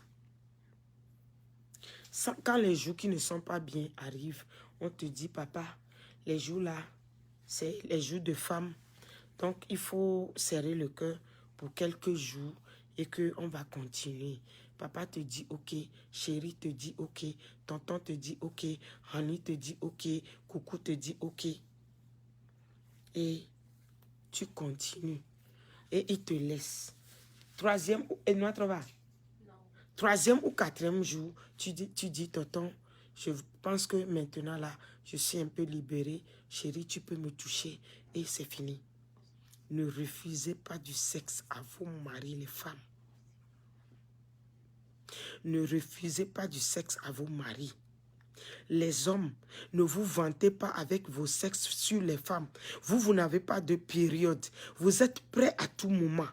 Quand les jours qui ne sont pas bien arrivent, on te dit, papa, les jours là, c'est les jours de femme. Donc, il faut serrer le cœur pour quelques jours et qu'on va continuer. Papa te dit ok, chérie te dit ok, tonton te dit ok, Rani te dit ok, coucou te dit ok. Et tu continues. Et il te laisse. Troisième ou quatrième jour, tu dis tonton, je pense que maintenant là, je suis un peu libérée. Chérie, tu peux me toucher et c'est fini. Ne refusez pas du sexe à vos maris, les femmes. Ne refusez pas du sexe à vos maris. Les hommes, ne vous vantez pas avec vos sexes sur les femmes. Vous n'avez pas de période. Vous êtes prêts à tout moment.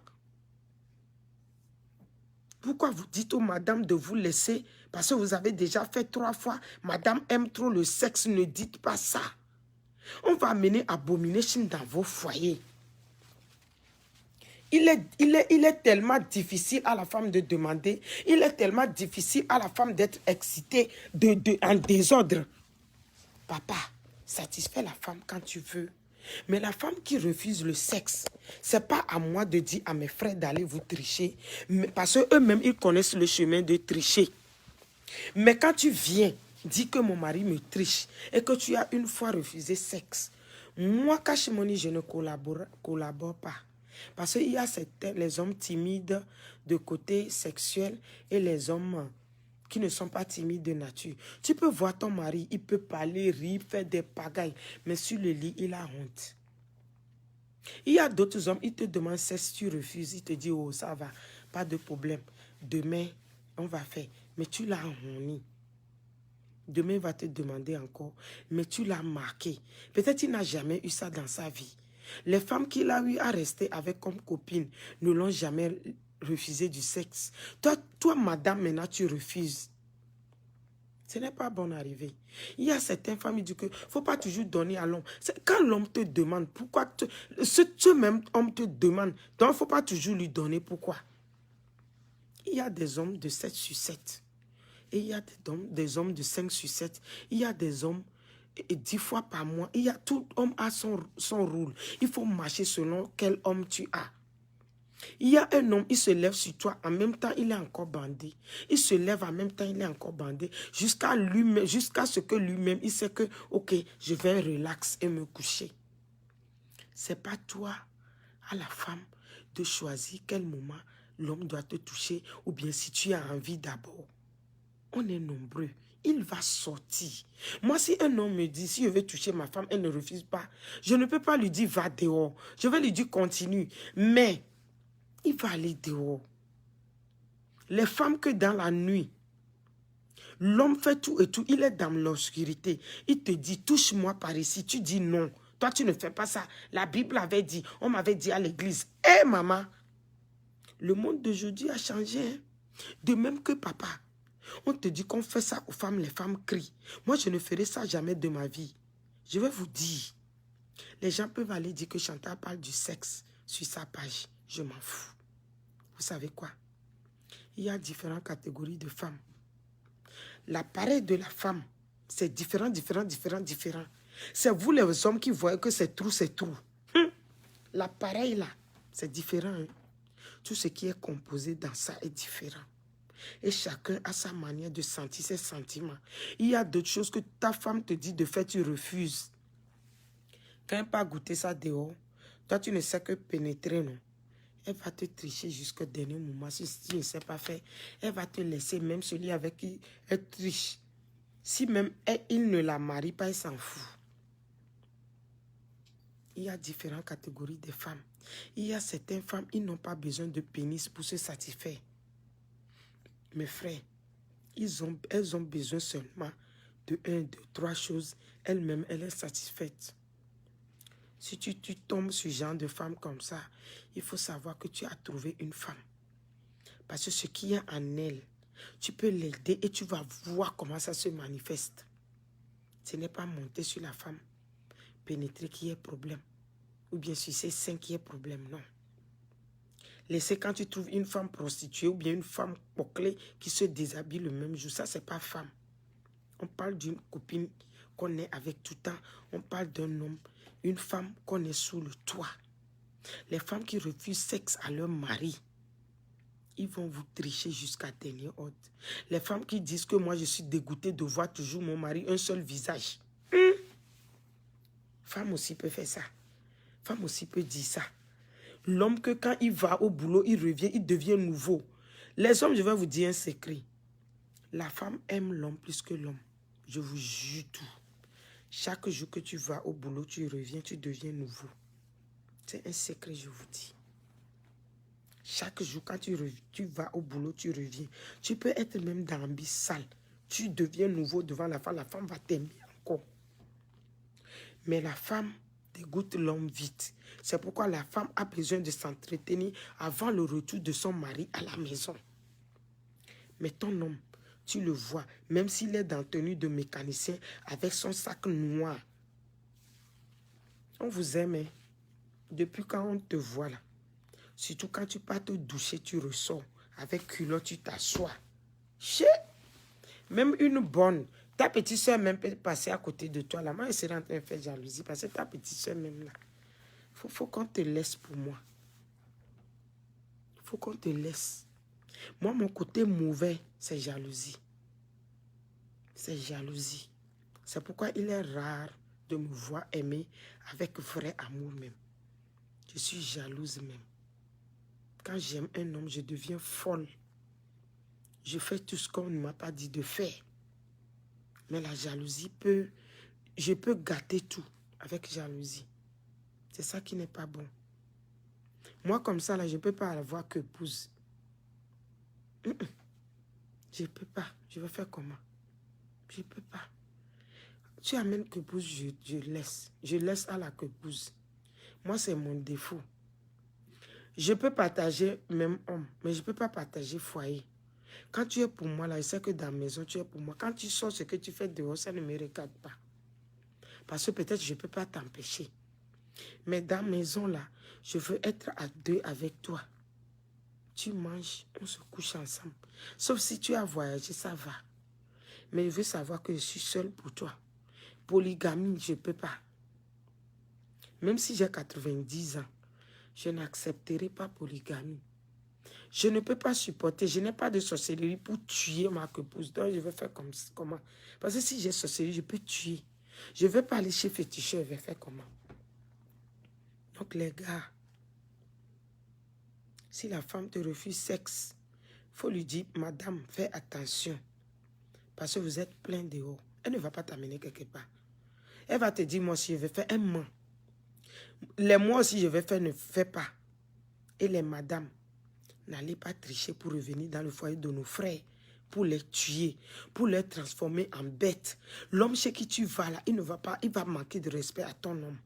Pourquoi vous dites aux madames de vous laisser? Parce que vous avez déjà fait 3 fois. Madame aime trop le sexe, ne dites pas ça. On va amener abomination dans vos foyers. Il est tellement difficile à la femme de demander. Il est tellement difficile à la femme d'être excitée en désordre. Papa, satisfais la femme quand tu veux. Mais la femme qui refuse le sexe, c'est pas à moi de dire à mes frères d'aller vous tricher. Parce qu'eux-mêmes, ils connaissent le chemin de tricher. Mais quand tu viens, dis que mon mari me triche et que tu as une fois refusé sexe. Moi, Kashimoni, je ne collabore pas. Parce qu'il y a les hommes timides de côté sexuel et les hommes qui ne sont pas timides de nature. Tu peux voir ton mari, il peut parler, rire, faire des pagailles, mais sur le lit, il a honte. Il y a d'autres hommes, ils te demandent si tu refuses, ils te disent, oh ça va, pas de problème. Demain, on va faire. Mais tu l'as honni. Demain, il va te demander encore, mais tu l'as marqué. Peut-être qu'il n'a jamais eu ça dans sa vie. Les femmes qu'il a eu à rester avec comme copine ne l'ont jamais refusé du sexe. Toi, madame, maintenant, tu refuses. Ce n'est pas bon arrivé. Il y a certaines femmes qui disent qu'il ne faut pas toujours donner à l'homme. Quand l'homme te demande, pourquoi ce même homme te demande, donc il ne faut pas toujours lui donner. Pourquoi? Il y a des hommes de 7 sur 7. Et il y a des hommes de 5 sur 7. Il y a des hommes 10 fois par mois. Tout homme a son rôle. Il faut marcher selon quel homme tu as. Il y a un homme, il se lève sur toi, en même temps, il est encore bandé. Il se lève en même temps, il est encore bandé. Jusqu'à ce que lui-même, il sait que, ok, je vais relax et me coucher. C'est pas toi, à la femme, de choisir quel moment l'homme doit te toucher, ou bien si tu as envie d'abord. On est nombreux. Il va sortir. Moi, si un homme me dit, si je veux toucher ma femme, elle ne refuse pas, je ne peux pas lui dire, va dehors. Je vais lui dire, continue. Mais, il va aller dehors. Les femmes que dans la nuit, l'homme fait tout et tout, il est dans l'obscurité. Il te dit, touche-moi par ici. Tu dis non. Toi, tu ne fais pas ça. La Bible avait dit, on m'avait dit à l'église, hé maman, le monde d'aujourd'hui a changé. Hein? De même que papa, on te dit qu'on fait ça aux femmes, les femmes crient. Moi, je ne ferai ça jamais de ma vie. Je vais vous dire, les gens peuvent aller dire que Chantal parle du sexe sur sa page. Je m'en fous. Vous savez quoi? Il y a différentes catégories de femmes. L'appareil de la femme, c'est différent. C'est vous les hommes qui voyez que c'est trou. L'appareil là, c'est différent. Hein? Tout ce qui est composé dans ça est différent. Et chacun a sa manière de sentir ses sentiments. Il y a d'autres choses que ta femme te dit de faire, tu refuses. Quand elle n'a pas goûté ça dehors, toi tu ne sais que pénétrer, non? Elle va te tricher jusqu'au dernier moment. Si tu ne sais pas faire, elle va te laisser, même celui avec qui elle triche. Si même il ne la marie pas, elle s'en fout. Il y a différentes catégories de femmes. Il y a certaines femmes, ils n'ont pas besoin de pénis pour se satisfaire. Mes frères, elles ont besoin seulement de 1, 2, 3 choses. Elle-même, elle est satisfaite. Si tu tombes sur ce genre de femme comme ça, il faut savoir que tu as trouvé une femme. Parce que ce qui est en elle, tu peux l'aider et tu vas voir comment ça se manifeste. Ce n'est pas monter sur la femme, pénétrer qui est problème. Ou bien sur ses seins qui est problème, non. Laissez quand tu trouves une femme prostituée ou bien une femme poclée qui se déshabille le même jour, ça c'est pas femme. On parle d'une copine qu'on est avec tout le temps. On parle d'un homme, une femme qu'on est sous le toit. Les femmes qui refusent sexe à leur mari, ils vont vous tricher jusqu'à dernier ordre. Les femmes qui disent que moi je suis dégoûtée de voir toujours mon mari un seul visage. Femme aussi peut faire ça. Femme aussi peut dire ça. L'homme que quand il va au boulot, il revient, il devient nouveau. Les hommes, je vais vous dire un secret. La femme aime l'homme plus que l'homme. Je vous jure tout. Chaque jour que tu vas au boulot, tu reviens, tu deviens nouveau. C'est un secret, je vous dis. Chaque jour, quand tu vas au boulot, tu reviens. Tu peux être même dans un bis sale. Tu deviens nouveau devant la femme va t'aimer encore. Mais la femme dégoûte l'homme vite. C'est pourquoi la femme a besoin de s'entretenir avant le retour de son mari à la maison. Mais ton homme, tu le vois, même s'il est dans tenue de mécanicien avec son sac noir. On vous aime, hein? Depuis quand on te voit là. Surtout quand tu pars te doucher, tu ressors. Avec culotte, tu t'assois. Même une bonne. Ta petite soeur même peut passer à côté de toi. Là, moi, elle serait en train de faire jalousie. Parce que ta petite soeur même là. Faut qu'on te laisse pour moi. Il faut qu'on te laisse. Moi, mon côté mauvais, c'est jalousie. C'est jalousie. C'est pourquoi il est rare de me voir aimer avec vrai amour même. Je suis jalouse même. Quand j'aime un homme, je deviens folle. Je fais tout ce qu'on ne m'a pas dit de faire. Mais la jalousie je peux gâter tout avec jalousie. C'est ça qui n'est pas bon. Moi, comme ça, là, je ne peux pas avoir que épouse. Je ne peux pas. Je vais faire comment? Je ne peux pas. Tu amènes que épouse, je laisse. Je laisse à la épouse. Moi, c'est mon défaut. Je peux partager même homme, mais je ne peux pas partager foyer. Quand tu es pour moi, là, je sais que dans la maison, tu es pour moi. Quand tu sors, ce que tu fais dehors, ça ne me regarde pas. Parce que peut-être je ne peux pas t'empêcher. Mais dans la maison, là, je veux être à deux avec toi. Tu manges, on se couche ensemble. Sauf si tu as voyagé, ça va. Mais je veux savoir que je suis seule pour toi. Polygamie, je ne peux pas. Même si j'ai 90 ans, je n'accepterai pas polygamie. Je ne peux pas supporter, je n'ai pas de sorcellerie pour tuer ma épouse. Donc, je vais faire comment? Parce que si j'ai sorcellerie, je peux tuer. Je ne vais pas aller chez féticheur, je vais faire comment? Donc, les gars, si la femme te refuse sexe, il faut lui dire, madame, fais attention. Parce que vous êtes plein dehors. Elle ne va pas t'amener quelque part. Elle va te dire, moi aussi, je vais faire un mois. Les mois aussi, je vais faire, ne fais pas. Et les madames, n'allez pas tricher pour revenir dans le foyer de nos frères, pour les tuer, pour les transformer en bêtes. L'homme chez qui tu vas là, il ne va pas, il va manquer de respect à ton homme.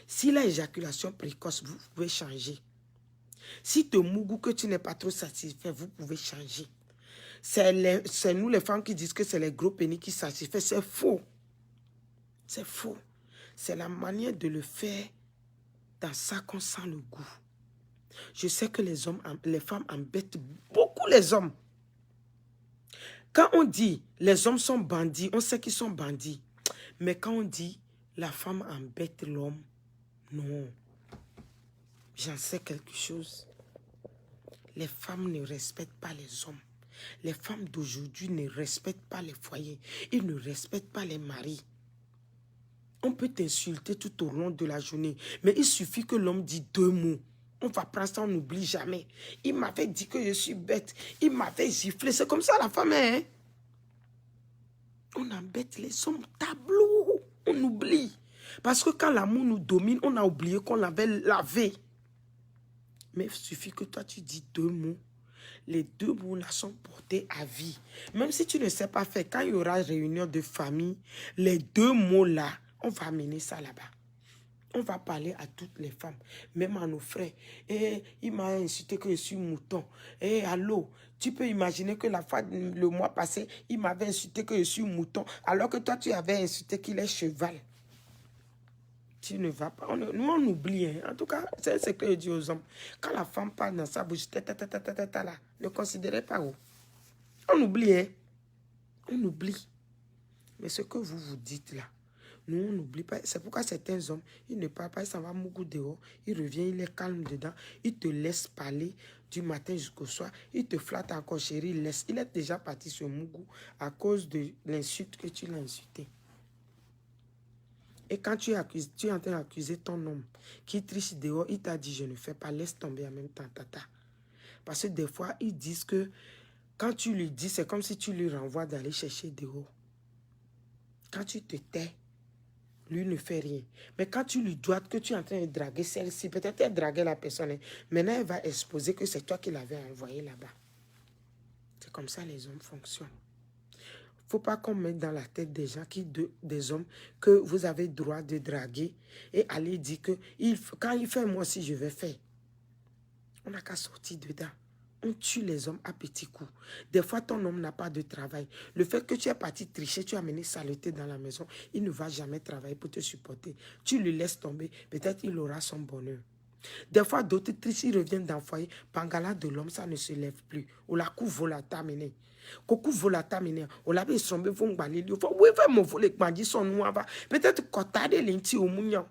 S'il a éjaculation précoce, vous pouvez changer. Si te mougou que tu n'es pas trop satisfait, vous pouvez changer. C'est nous les femmes qui disent que c'est les gros pénis qui satisfait. C'est faux. C'est faux. C'est la manière de le faire dans ça qu'on sent le goût. Je sais que les femmes embêtent beaucoup les hommes. Quand on dit les hommes sont bandits, on sait qu'ils sont bandits. Mais quand on dit la femme embête l'homme, non. J'en sais quelque chose. Les femmes ne respectent pas les hommes. Les femmes d'aujourd'hui ne respectent pas les foyers. Ils ne respectent pas les maris. On peut t'insulter tout au long de la journée, mais il suffit que l'homme dise 2 mots. On va prendre ça, on n'oublie jamais. Il m'avait dit que je suis bête. Il m'avait giflé. C'est comme ça la femme est. Hein? On embête les hommes tableau. On oublie. Parce que quand l'amour nous domine, on a oublié qu'on l'avait lavé. Mais il suffit que toi, tu dis 2 mots. Les 2 mots-là sont portés à vie. Même si tu ne sais pas faire, quand il y aura réunion de famille, les 2 mots-là, on va amener ça là-bas. On va parler à toutes les femmes, même à nos frères. Et il m'a insulté que je suis mouton. Et allô, tu peux imaginer que le mois passé, il m'avait insulté que je suis mouton, alors que toi, tu avais insulté qu'il est cheval. Tu ne vas pas. Nous, on oublie. Hein. En tout cas, c'est ce que je dis aux hommes. Quand la femme parle dans sa bouche, là, ne considérez pas où. On oublie. Hein. On oublie. Mais ce que vous dites là, nous, on n'oublie pas. C'est pourquoi certains hommes, ils ne parlent pas, ils s'en vont mougou dehors. Il revient, il est calme dedans. Il te laisse parler du matin jusqu'au soir. Il te flatte encore, chérie, il laisse. Il est déjà parti sur mougou à cause de l'insulte que tu l'as insulté. Et quand tu es en train d'accuser ton homme qui triche dehors, il t'a dit, je ne fais pas, laisse tomber en même temps, tata. Parce que des fois, ils disent que quand tu lui dis, c'est comme si tu lui renvoies d'aller chercher dehors. Quand tu te tais, lui ne fait rien. Mais quand tu lui dois que tu es en train de draguer celle-ci, peut-être elle draguait la personne, hein, maintenant elle va exposer que c'est toi qui l'avais envoyé là-bas. C'est comme ça les hommes fonctionnent. Il ne faut pas qu'on mette dans la tête des gens, des hommes, que vous avez droit de draguer et aller dire que quand il fait, moi aussi je vais faire. On n'a qu'à sortir dedans. On tue les hommes à petits coups. Des fois, ton homme n'a pas de travail. Le fait que tu es parti tricher, tu as amené saleté dans la maison, il ne va jamais travailler pour te supporter. Tu le laisses tomber, peut-être il aura son bonheur. Des fois, d'autres trichent, ils reviennent dans le foyer. Pangala de l'homme, ça ne se lève plus. Ou la coupe volata mené. Koku volata mené. Ou la be sombe vont balayer. Oui, mon volet, bandit son noir. Peut-être kotade l'inti au mounion.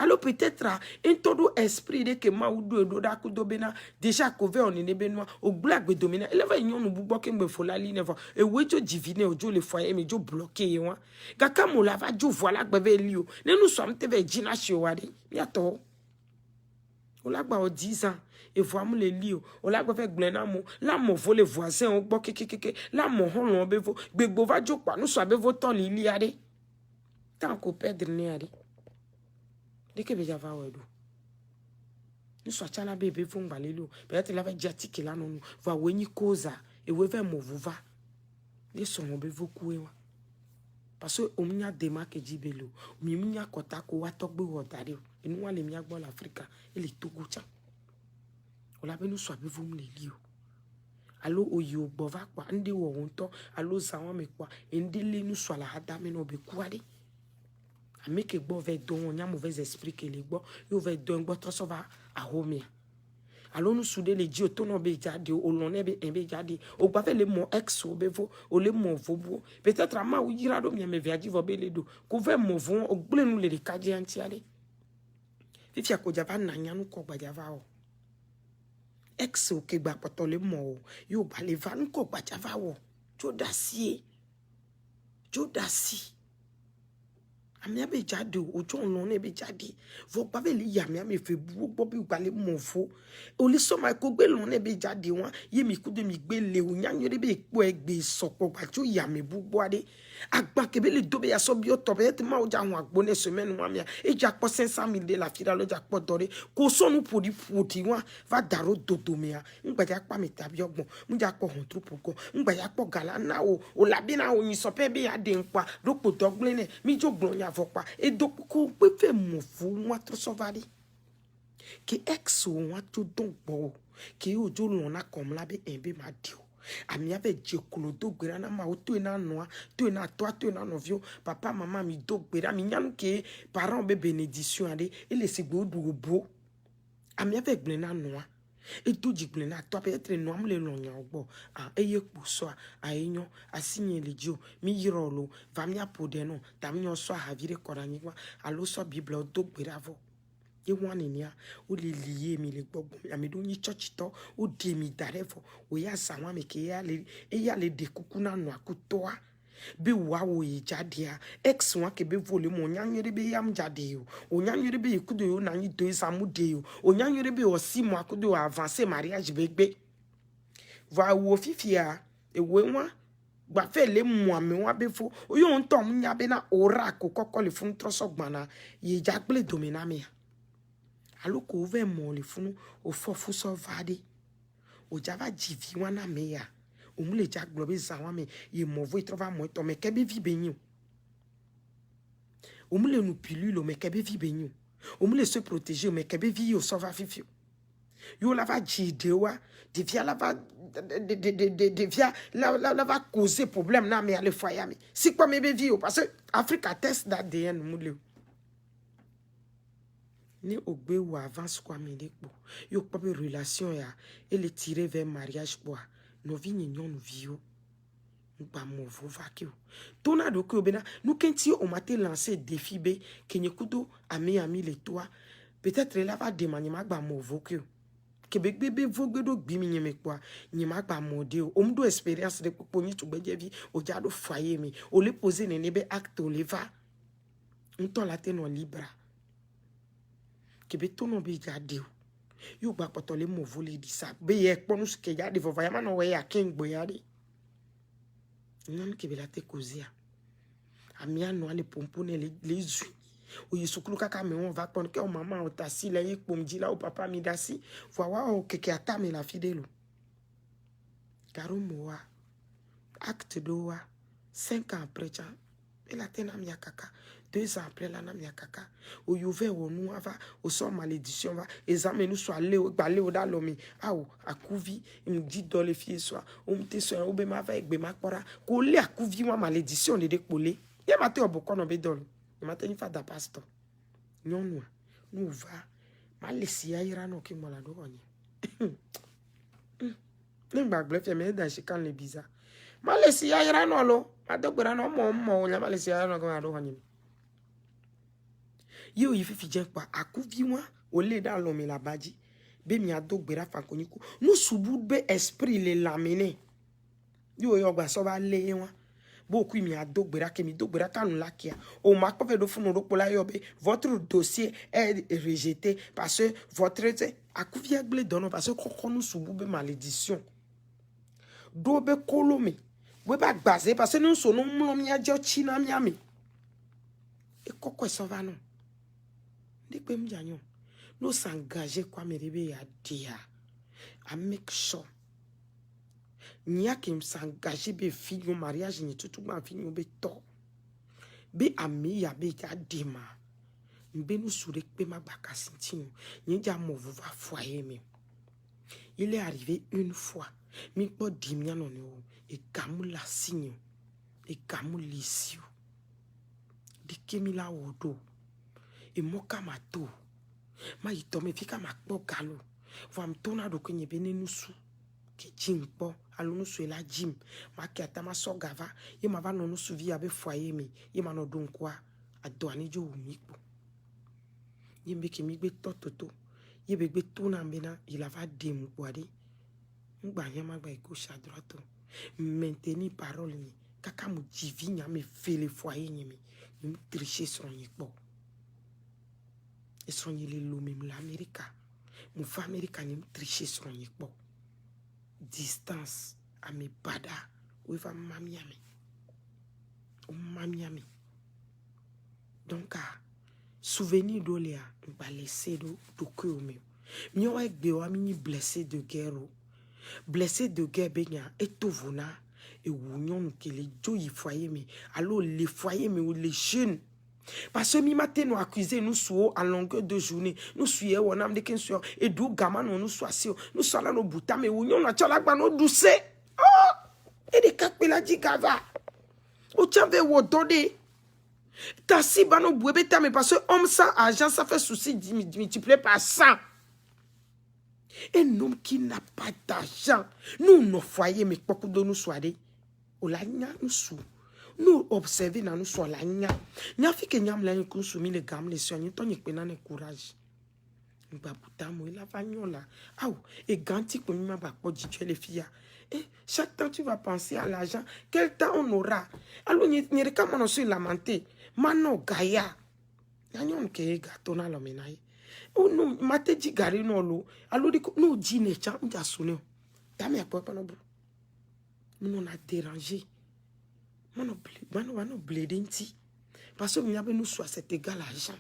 Alors peut-être un todo esprit de que ma ou do da ku do bena déjà couvert on ne benoa au blague domina ele va nyon no bubo ke me fola li nevo e wejo divine ojo le foyer me jo bloqué wa gaka mo la va jo voilà gbeve lio ne nous sommes te ve jina shiwade yato o la gba o 10 ans et voit mo le lio o la gbeve glena mo la mo vo les voisins o gbo kekekeke la mo hon bevo gbegbo va jo pa no so bevo ton li ade tant ko perdre ne ade. Dès que vous avez nous sommes là, bébé, vous allez là. Peut-être la diatique là, nous va venir cause et vous allez mouvoir. Les sont vous couer. Parce que on y a des marques qui disent bello. On y a kota ko wa tokbe wo dare. Et nous les miak bon l'Afrique et les Togo tcha. On la nous soit vous me lio. alo oyo bova kwa ndi wo wonto alo zawa me kwa ndi le nu swala hada me no be kwa de ameke gbo ve don nya mauvais esprit que le gbo yo ve don gbo to so va a homia alo nu sude le ji oto no be jade o lon e be jade o gba fe le mo ex o be vo o le mo vo bo peut-être ama o jira do mi me viaji vo be le do ko ve mo vo o gble nu le kaji anti ale fifi akoja va na nya nu ko gba java o ex o ke gba poto le mo yo ba le va nu ko gba java o jodasi ami abe jade ojo lon e be jade vo pa be li ya mi ame fe bu gbo bi gba le mo fo o le so ma ko gbe lon e be jade won ye mi ku de mi gbe le o nya yore be po egbe sopo gba jo ya mi bu gbo ade agba ke be le do be ya so bi o to be te ma o ja won agbo ne semaine wa mi e ja po 500,000 de la fira lo ja po dore ko so nu podi won va daro dodo me ya ngba ja pa mi tabi ogbon mu ja po hon trupo ko ngba ja po gala na o labi na o yin so pe be ya de npa ropo dogle ne mi jo gbon ya vopa e do ko pe fe mo fu wa tro so va di ke ex o wa to don gbo ke ojo lon na kom la be enbe ma dio ami ave je kulo do gbera na ma o to na noa to na to na novio papa mama mi do gbera mi nyanu ke parents be bénédiction ade e le sigbo du obo ami ave gble na noa e to jigle na to peut-être no am le lonya ogbo eye kpo so a enyo asinye lejo mi yirolo va mi apode no ta mi so ha vire korani wa alo so bible do gbera vo ye wani nia o le liye mi le gbogbo ami do ni church to o de mi darefo o ya sawa me ke ya le de kuku na no akutoa be wa wo ye jade a ex wa ke be vole mo nyanyere be yam jade o nyanyere be ikudo yo na ni do isamu de o nyanyere be o si mo akudo avancer mariage be gbe va wo fifia e we wa gba fe le mo ame wa be fo o yo ntom nya be na ora ko kokko le fun troso gbana ye jagle domina me alo ko ve mo le funu o fofu so vade o java jivi wana me ya o mu le jaglo be zawa me ye mo vo trova mo to me ke be vi benyu o mu le nu pilule me ke be vi benyu o mu le se protéger me ke be vi o so va fifio yo la va jide wa de via la va de via la va causer problème na me ale foya me si quoi me be vi o parce que Africa test that the end mu le ni ogbe ou avance quoi me dekpo yo pas de relation ya et le tirer vers mariage quoi no vi nyon no vio ba mo vo vakio tona do ko bena nous kenti on m'a lancé défi be kenye kudo ami le toi peut-être là va demander ma ba mo vo que bebe vo gbedo gbi mi nyeme kwa nyema ba mo de o mdo expérience de poponi to gbeje vi o ja do foyer mi o le poser ne be acte o le va on la te no libra kebe tono be jade yo gba potole mo vole di sa be ye ponu ke jade vo vaya no we ya ken gbo ya de non kebe la te kozia amia no ale pompone les zu o yesukulu kaka me on va pon ke o mama o tasi la ye pomji la o papa mi dasi wa o keke ata me la fidèle karo moa acte doa 5 ans après ça elle a tena mi kaka 2 ans après la na mi kaka o yuve o nu ava o so malédiction va examen nous soit le o gba le o da lo mi awo akuvi im di do le fie so o mte so o be ma va egbe ma pora ko le akuvi wa malédiction de pole ye mate oboko no be dolo ye mate ni fa da pastor nyonu nu va malesi ayira no ki mo la do onye ngba gbe fe me da shi kan le biza malesi ayira no lo adogbera no mo nya malesi ayira no ko do onye yo yifi je pa akuvi wa o le da lo mi la baji be mi adogbera fa koniku no subu be esprit le lamine yo yo gba so ba le wa beaucoup mi adogbera ke mi dogbera kanu lakia o ma ko fe do funu ro pola yo be votre dossier est rejeté parce que votre akuvi agble dono parce que kokko no subu be malédiction do be kolome we ba gbaze parce que nous so no mlo mi aje china mi ami e kokko so va no ndikpe mjanyo no s'engager kwa merebe ya dia a make sure nya ki s'engager be fille mariage ni tutu ma fille be to be ami ya be ja dima mbe no sure pe ma bakasintin ni ja mo va foyer mi il est arrivé une fois Mi po di mia non yo. E kamu la sinyo. E kamu lisio. Di kemi la wodo. E moka mato. Ma itome fika makpo galo. Vam tona do kwenye bene nusu. Ke jim po. Alo nusu ela jim. Ma ke atama so gava. Ye ma va no nusu vi abe foye mi. Ye ma no don kwa. Ado anijo umikpo. Ye mbeke migbe tototo. Ye begbe tona mbena. Il va demu kwade. Mba nyama gba gauche à droite. Maintenir parole ni. Kaka mu jivi nyame fele foye nyame. Nous tricher sur n'y pas. Et sur n'y les lots même l'Amérique. Mon femme américaine nous tricher sur n'y pas. Distance à mes bada. Où va mamiami. Ou mamiami. Donc souvenir d'oléa. On va laisser de cœur même. Mio avec des amis blessés de guerre. Blessés de guerre benya et tout vona. Et où que les joyeux foyers mais alors les foyers mais ou les jeunes parce que mi matin nous accusé nous sous à longueur de journée nous suivons on a des 15 heures et d'où gamin nous soit si nous sommes là nos bouta mais où on a tchala gba nos douce et des cas la dit gava au tchavé ou donné ta si ba no bouébeta mais parce que homme sans argent ça fait souci multiplié par 100. Un homme qui n'a pas d'argent nous nos foyers mais beaucoup de nous soirées olanya nous sous nous observer na nous soit la nya nya fi ke nyam la ni consommer les gammes les soins ton yek pena ne courage ba puta mo la vanyola ah et ganti ko mi ma ba ko jitue les filles et chaque temps tu vas penser à l'argent quel temps on aura alors ni reka mano se lamenter mano gaya nyanyon ke gato na lo menai o no mate di gari no lo alors di no di ne cha nja sunu ta me apo pa no bro nous on a dérangé. Mano blédenti. Parce que nous nous soit cet égal argent.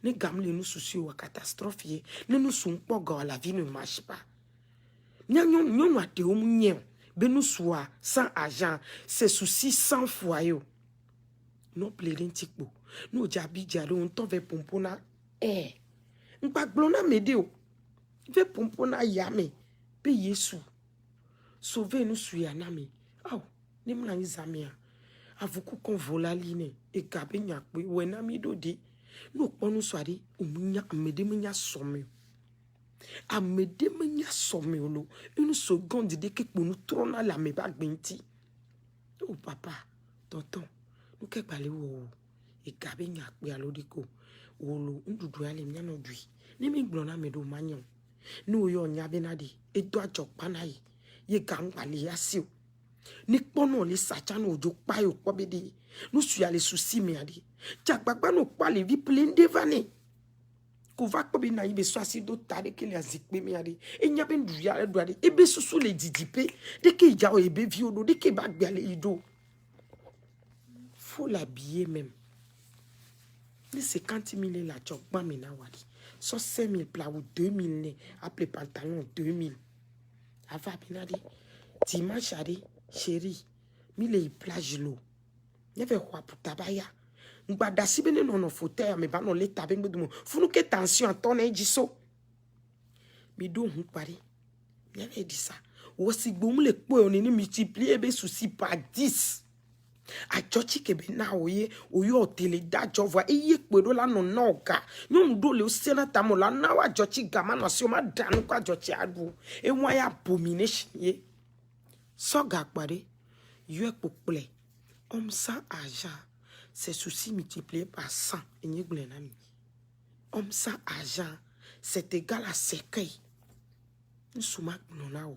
Ne gamle nous soucis ou catastrophe. Ne nous sommes pas gars la vie ne marche pas. Nous a te omunyen. Ben nous soit sans argent. C'est souci sans foyer. Nous blédenti po. Nous jabi jalo on t'en veut pompona. N'pas glona médéo. Veut pompona yame. Pe Yesu. Sauver nous suyanami. Oh, ni mla izamia. Avuku kon vola line e gabe nyakwe wena mi dodi. No ponu swari umunya amede munya somme. Amede munya somme lo. Une seconde de que pour nous trona la me bag benti. Oh papa, tonton, nous ke bale wo e gabe nyakwe alodiko. Wolo ndudu ale mnya no dui. Ni mi glona me do manyon. No yo nyabe nadi e do ajok panai. Ye gang bali asio. Ni pono les sachano ojo payo pobede. Nous suis allés soucis me adi. Tchak bakba no pa les vie plein de vanne. Ko va ko be na ibe so asi do tade ke le azikpe me adi. E nya ben du ya do adi. Ebe susu le didipe. De ke ja o ebe vi odo de ke bag be ale ido. Faut l'habiller même. Ni 50 000 la chok ba me na wadi. So 5 000 pla ou 2 000 ne. Appelé pantalon 2 000. Ava binadi. Dimanche adi. Chérie, mille plage l'eau. N'y avait quoi pour tabaya. N'bada si bene non fauteuil, mais ba non le tabeng bedumo. Fou nous que tension en ton jiso. Mi do on pari. N'y avait dit ça. Aussi boum le po on ni multiplier be souci par 10. A chochi ke be na oye tele da jova e ye kpedo la no noga. Nyom do le senata mo la na wa chochi gama no si o ma danu kwa chochi adu. E wa ya abomination ye. So gakpare, yue pouple, homme sans argent, ses soucis multipliés par 100. Homme sans argent, c'est égal à cercueil. Nous sommes non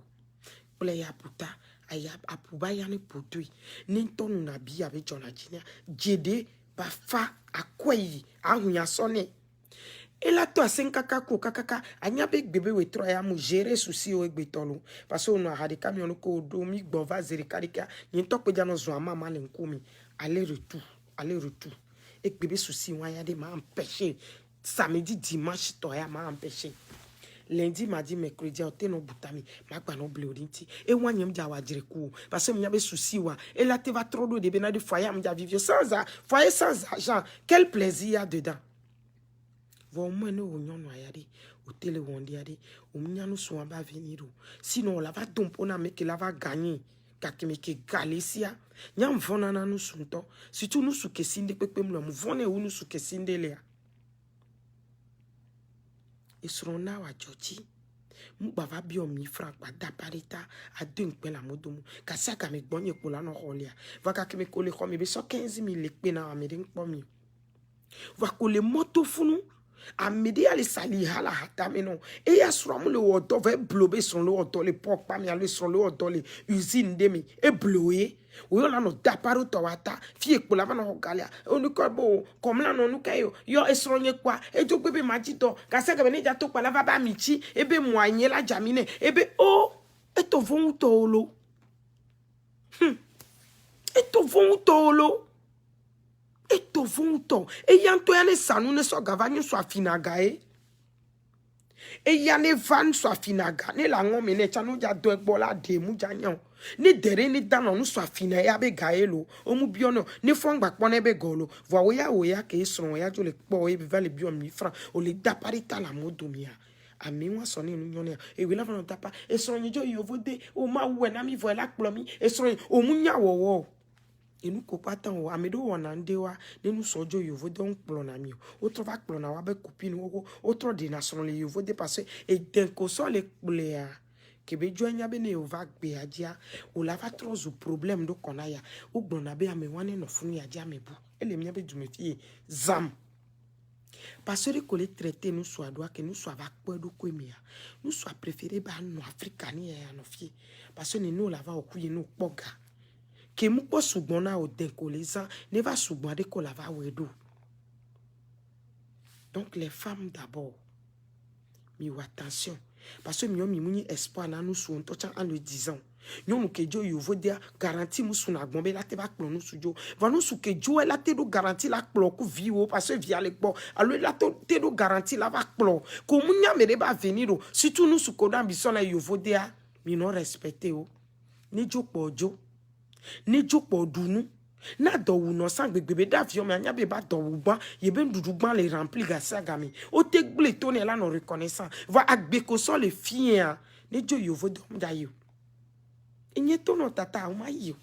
playa puta, aya apuba yane potui, n'inton nabi avec Jonathan, jede, bafa, akweyi, ahunya sonne. Et là, toi, 5 kaka, anyabe bébé we troya mu gérer souci o egbetolo. Parce que on a des camions ko domi bova zerikarika, ni tok pe jano zo mama lenkumi. Aller-retour. Et bébé souci wa ya de m'a empêché. Samedi, dimanche, toya m'a empêché. Lundi, mardi, mercredi, on te no boutami, ma gba no blodinti. Et wa nyem dia wa direku. Parce que m'yabe souci wa. Et là, te va trop de bena de foyer m'dia vivre sans argent. Quel plaisir y a dedans. Au moins nous on yadi au télé wondia de o mnya nous so va venir sinon la va dompona mais que la va gagner kakeme ke galesia nyam vona na nous sunto surtout nous su ke sinde pepe mlo mu vone ou nous su ke sinde le et seront na wa joji mu bava bi o mi franc pa daparita a deux pe la modomu ka saka me gbonye ko la no holia va ka ke me ko le ko me be so 15000 le pe na me den po mi va ko le moto funu a midi ali sali hala hata meno e ya suramu le wodo va blobe son le wodo le pok pa mi ale son le wodo le usine de mi e bloye o yo la no daparo to wata fie ko la va no galia o ni ko bo comme la no nu kayo yo e sonye kwa e jo bebe majito ka se ka be ni ja to pa la va ba michi e be moanye la jamine e be o e to von to lo e to von to lo e to vonto e yanto yane sanu ne so gavanyo so afinaga e yane van so afinaga ne la ngome ne chanu ja do egbola de mu janyan ni dere ni dano nu so afina ya be gaelo o mu biono ni fongba pon ebe golo vo ya ke so ya jo le po e be vale bio mi fra o le da parita la modomia ami wa so ni nu nyone e we la fa no tapa e so njo yovode o ma we na mi vo la plomi e so o mu nya wo et nous compatons amedo wanandewa ne nous sojo yovo donc plona mi autre va plona wa be copine autre de nation le yovo de passer et d'un ko so le plea ke be joanya be ne va gbe adia o la va trop problème do konaya o gbona be ame wane no funu ya dia mebu ele mia be dume fie zam parce que les traiter nous soit doit que nous soit va quoi do ko mia nous soit préféré ba no africain ya no fie parce que nous la va okuye no poga que nous pas soubona au décollésant ne va soubona de colava wedo. Donc les femmes d'abord, mi attention parce que mi muni espoir na nous sou en le disant. Nous que Dieu yovo dia garantie nous sou na bombe la te va plon nous sou jo. Va nous sou que Dieu la te do garantie la plon ku viwo parce que via le bon. Alors la te do garantie la va plon. Ko munya mere ba venir o. Surtout nous sou ko dan bison la yovo dia mi non respecté o. Ni jo po jo. Ni joko dunu na do no sang bebe d'avion me anya be ba do gban ye be dudu gban le rempli gasa gami o te gble to ne la no reconnaissant va agbe ko so le fien ni jo yovo dom da yo enye to no tata o ma yo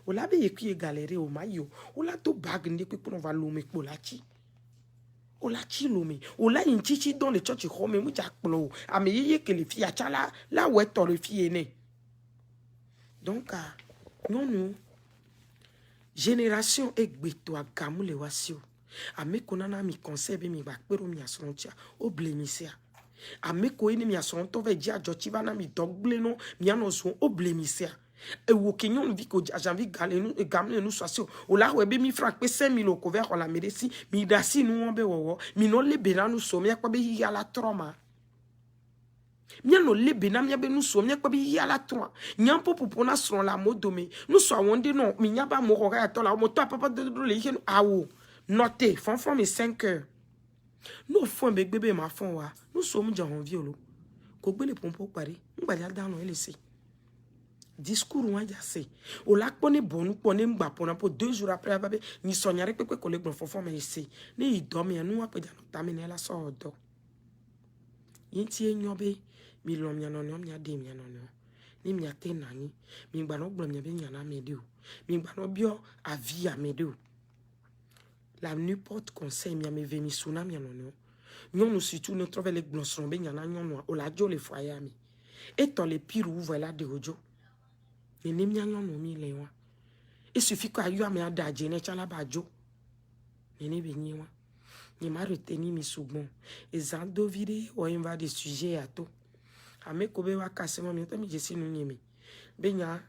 o la be ye ki galere o ma yo o la to bag ndi pe pour va lo me po la chi o la chi lo me o la inchichi dans le church home mu ja plo ame ye ke le fia chala la we to le fie ne donc non, génération egbeto agamu le wasio. Ame konana mi conseil mi bakpero mi asontia o blemisia. Ame ko ene mi asonto ve dia jochiba na mi dogle no mi anoso o blemisia. E wo kenyon vi ko janvi galenu e gamle nu swasio. O la webe mi franc pe 5000 o cover on la medeci mi dasi nu onbe wowo mi no le benanu so mi akwa be ya la trauma. Mia no lebe na mia be nous so mia kwa bi ya la trois nyam po na son la modome nous so wonde no mi nya ba mo ko ka to la mo to papa de le yenu awo noté fon me 5 heures no fon be bebe ma fon wa nous so mu jan violo ko gbe le pompo pare ngba ya dan no ele se discours wa ja se o la pone bonu pone ngba pona po 2 jours après ababe ni sonyare pepe ko le gbon fon me se ni idomi anu wa pe jan tamine la so odo yin ti enyobe mi lo mi anono mi ade mi anono ni mi ate nani mi gba no gbon mi be nyana mede o mi gba no bio avi amede o la n'importe conseil mi ame vemi suna mi anono nyon nous surtout ne trouve les glosson be nyana nyon o la jo le foyer mi et dans les pires ou voilà de ojo ni mi nyon no mi le wa il suffit que ayu ame ada je ne chala ba jo ni be nyiwa ni ma reteni mi soubon ezando vide o inva des sujets à tout ame ko be wa kasemo mi tami jesi nu nyeme be nya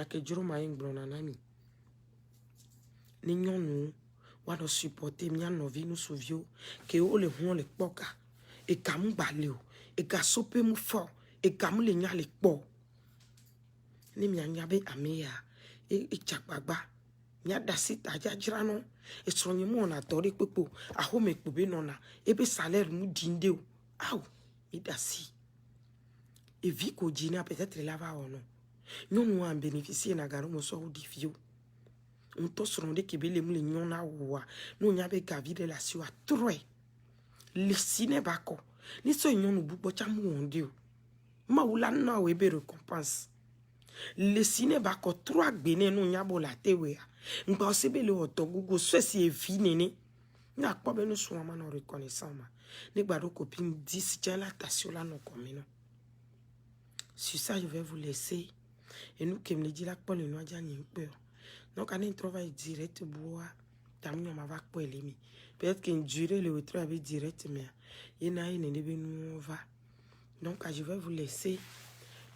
ke juro ma ingblona na mi ni nyonu wa do supporter mi anovi nu sovio ke o le hon le poka e kam gbale o e ga sope mu fo e kam le nya le po ni mi anya be ame ya e chapagba mi adasi taja jirano e sonye mo na tori pepo a home ekpobe nona ebe salaire mu dinde o aw mi dasi et vie ko jina peut-être là va ono nyonu an bénéficier na garo mo so di fio on to sonde ke bele mu le nyona wa no nya be gavi de la siwa trois le ciné bako Ni so nyonu bubo chamu ondio. Ma wula na webe récompense. Le sine ba ko 3 gbene no nyabo la tewe. Ngba osebele otogugo swesi evi nene. Na kwa beno suama no reconnaissant ma. Ne gbado copine 10 tiens la tasio la non comino. Sur ça je vais vous laisser. Et nous qui me le dit là pour le noix d'année peur. Donc on a un travail direct bois. Tamio ma va quoi l'emi. Peut-être qu'une durée le travail direct mais il y en a une nous va. Donc je vais vous laisser.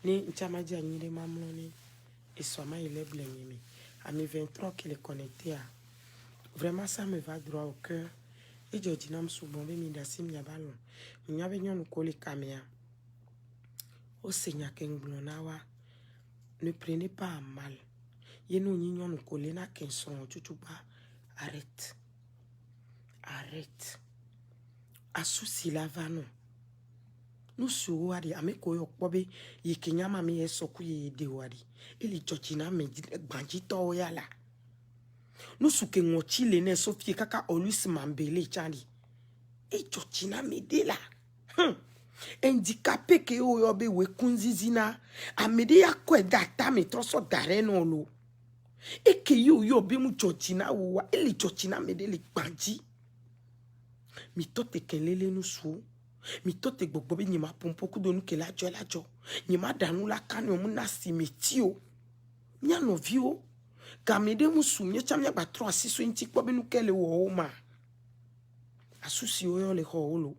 Ni nchamaji anyile mamloni. Et soit il est blêmé. À mes 23 qu'il est connecté à. Vraiment ça me va droit au cœur. Et je dis non souvent mi dasi mi abalon. Mi avait nyon kole kamea. Au Seigneur kenglonawa. Ne prenez pas à mal. Yenou nyon kole na kenson chuchuba. Arrête. Arrête. Asusi lavano. Nous souwari ameko yokpobe ye kenyama me yesoku ye dewari. Eli chochina me banjito yala. Nous souke ngochi lene sofie kaka olus mambele chani. E chochina me de la. Handicapé ke oyobe we kunzizina. Amede ya kwe data me troso dareno lo. E ke yo be mu chochina uwa. Eli chochina me de li banji. Mi tote kelele nous sou. Mi tote gbogbo ni ma pompo ku donu ke la jo. Ni ma danu la kanu mu na simetio. Nya no vio. Kamede musu nye chamya ba 3-6 inti kwa benu kele wo ma. Asusi oyo le ho lo.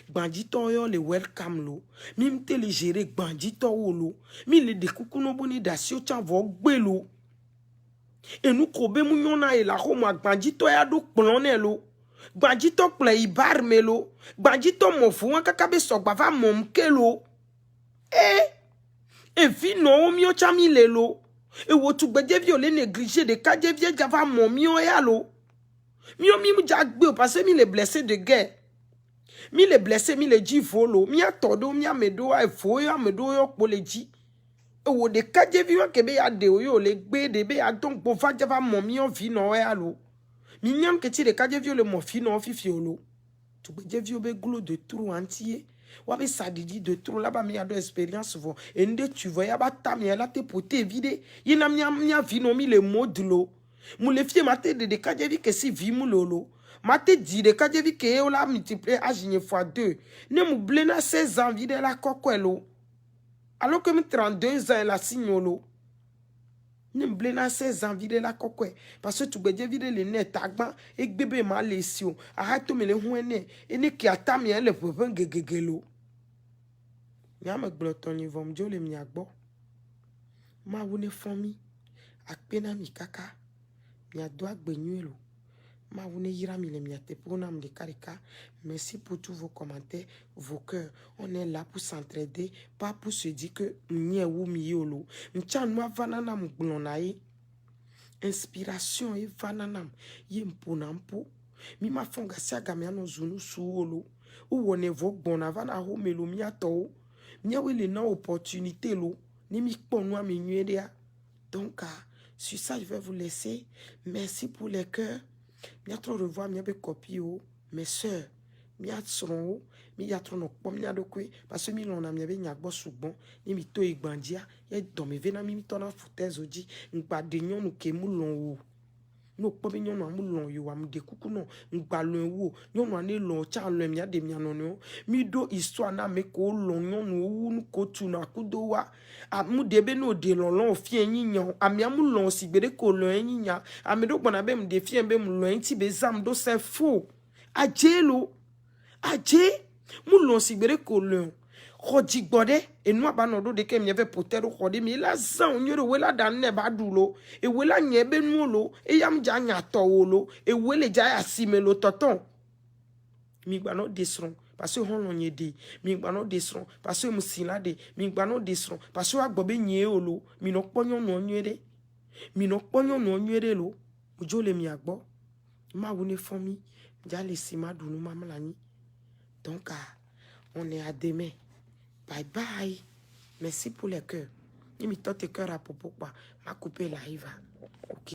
Bandito oyo le welcome lo. Mi mte le gérer bandito lo. Mi le dekuku no boni dasio chan vo gbe lo. E nu kobe mu nyona e la ho ma bandito ya do plone lo. Bandito ple ibar me lo. Bandito mofu wan kakabe sokba va momke lo. E vi no mi o chami le lo. E wotu gbeje viole négligé de kaje vie java mon mio ya lo. Mio mi mu jagbe parce que mi le blessé de guerre. Mi le blessé mi le ji volo. Mi a todo mi a medo a fo ya medo yo po le ji. E wo de kaje vie kebe ya de yo le gbe de be ya donc po va java mon mio vi no ya lo. Mi nyam ke ti de kaje vie le mo fi no fi fi lo. Tu gbeje vie be glo de trou entier. Wabe sadidi de trop là-bas mi a de expérience vo ende tu vois ya ba tam ya la te pote vide yina mia vi no mi le mode lo mu le fie mate de kaje vi ke si vi mu lolo mate di de kaje vi ke o la multiplier agine fois 2 ne mu blena 16 ans vide la kokwelo alors que mi 32 ans la signolo ne mu blena 16 ans vide la kokwe parce que tu beje vide le net agban e gbebe ma lesio arato me le huene ene ki atam ya le pepen gegegelo. Nyama glotoni vom jole mi agbo. Ma wune fomi. Akpena mi kaka. Mi adwa gbenyuelo. Ma wune yira mi le mi atepona mi de karika. Merci pour tous vos commentaires, vos cœurs. On est là pour s'entraider, pas pour se dire que m'ye ou mi yolo. M'chanwa vanana m'glonaye. Inspiration e vananam. Ye mponampo. Mi ma fonga siaga mi ano zunu suolo. Ou wone vok bona vana ho melo mi ato. Mia wele na opportunité lo ni mi ponwa mi nyedea. Donc sur ça je vais vous laisser. Merci pour les cœurs. Mia trop revoir mia be copie o mes sœurs. Mia tron mi ya tron ok pom mia do kwe parce que mi lona mia be nyagbo sugbon ni mi to igbandia ye do me vena mi to na foutez oji ngba de nyon no ke mu lon o. No pobe nyon no amu lon yo am de kuku no ngba lon wo nyon no ane lon cha lon mia de mia no no mi do histoire na me ko lon nyon no wu nu ko tu na kudo wa amu de be no de lon lon fi enyin yan ami amu lon si gbere ko lon enyin yan ami do gbona be mu de fi en be mu lon ti be zam do c'est faux ajelo aje mu lon si gbere ko lon Rodi gbode et nous ba no do de ke mi ve potero rodi mi la zan nyoro wela dan ne ba dulo e wela nye be nu lo e yam ja nya to lo e wele ja ya simelo toton mi gba no desron parce que hon lo nye de mi gba no desron parce que musila de mi gba no desron parce que agbo be nye lo mi no ponyo no nyere mi no ponyo no nyere lo ojo le mi agbo ma wune fomi ja le sima dunu mamlani donc on est à demain. Bye bye. Merci pour les cœurs. Il me tente cœur à propos. Ma coupé la rive. Ok.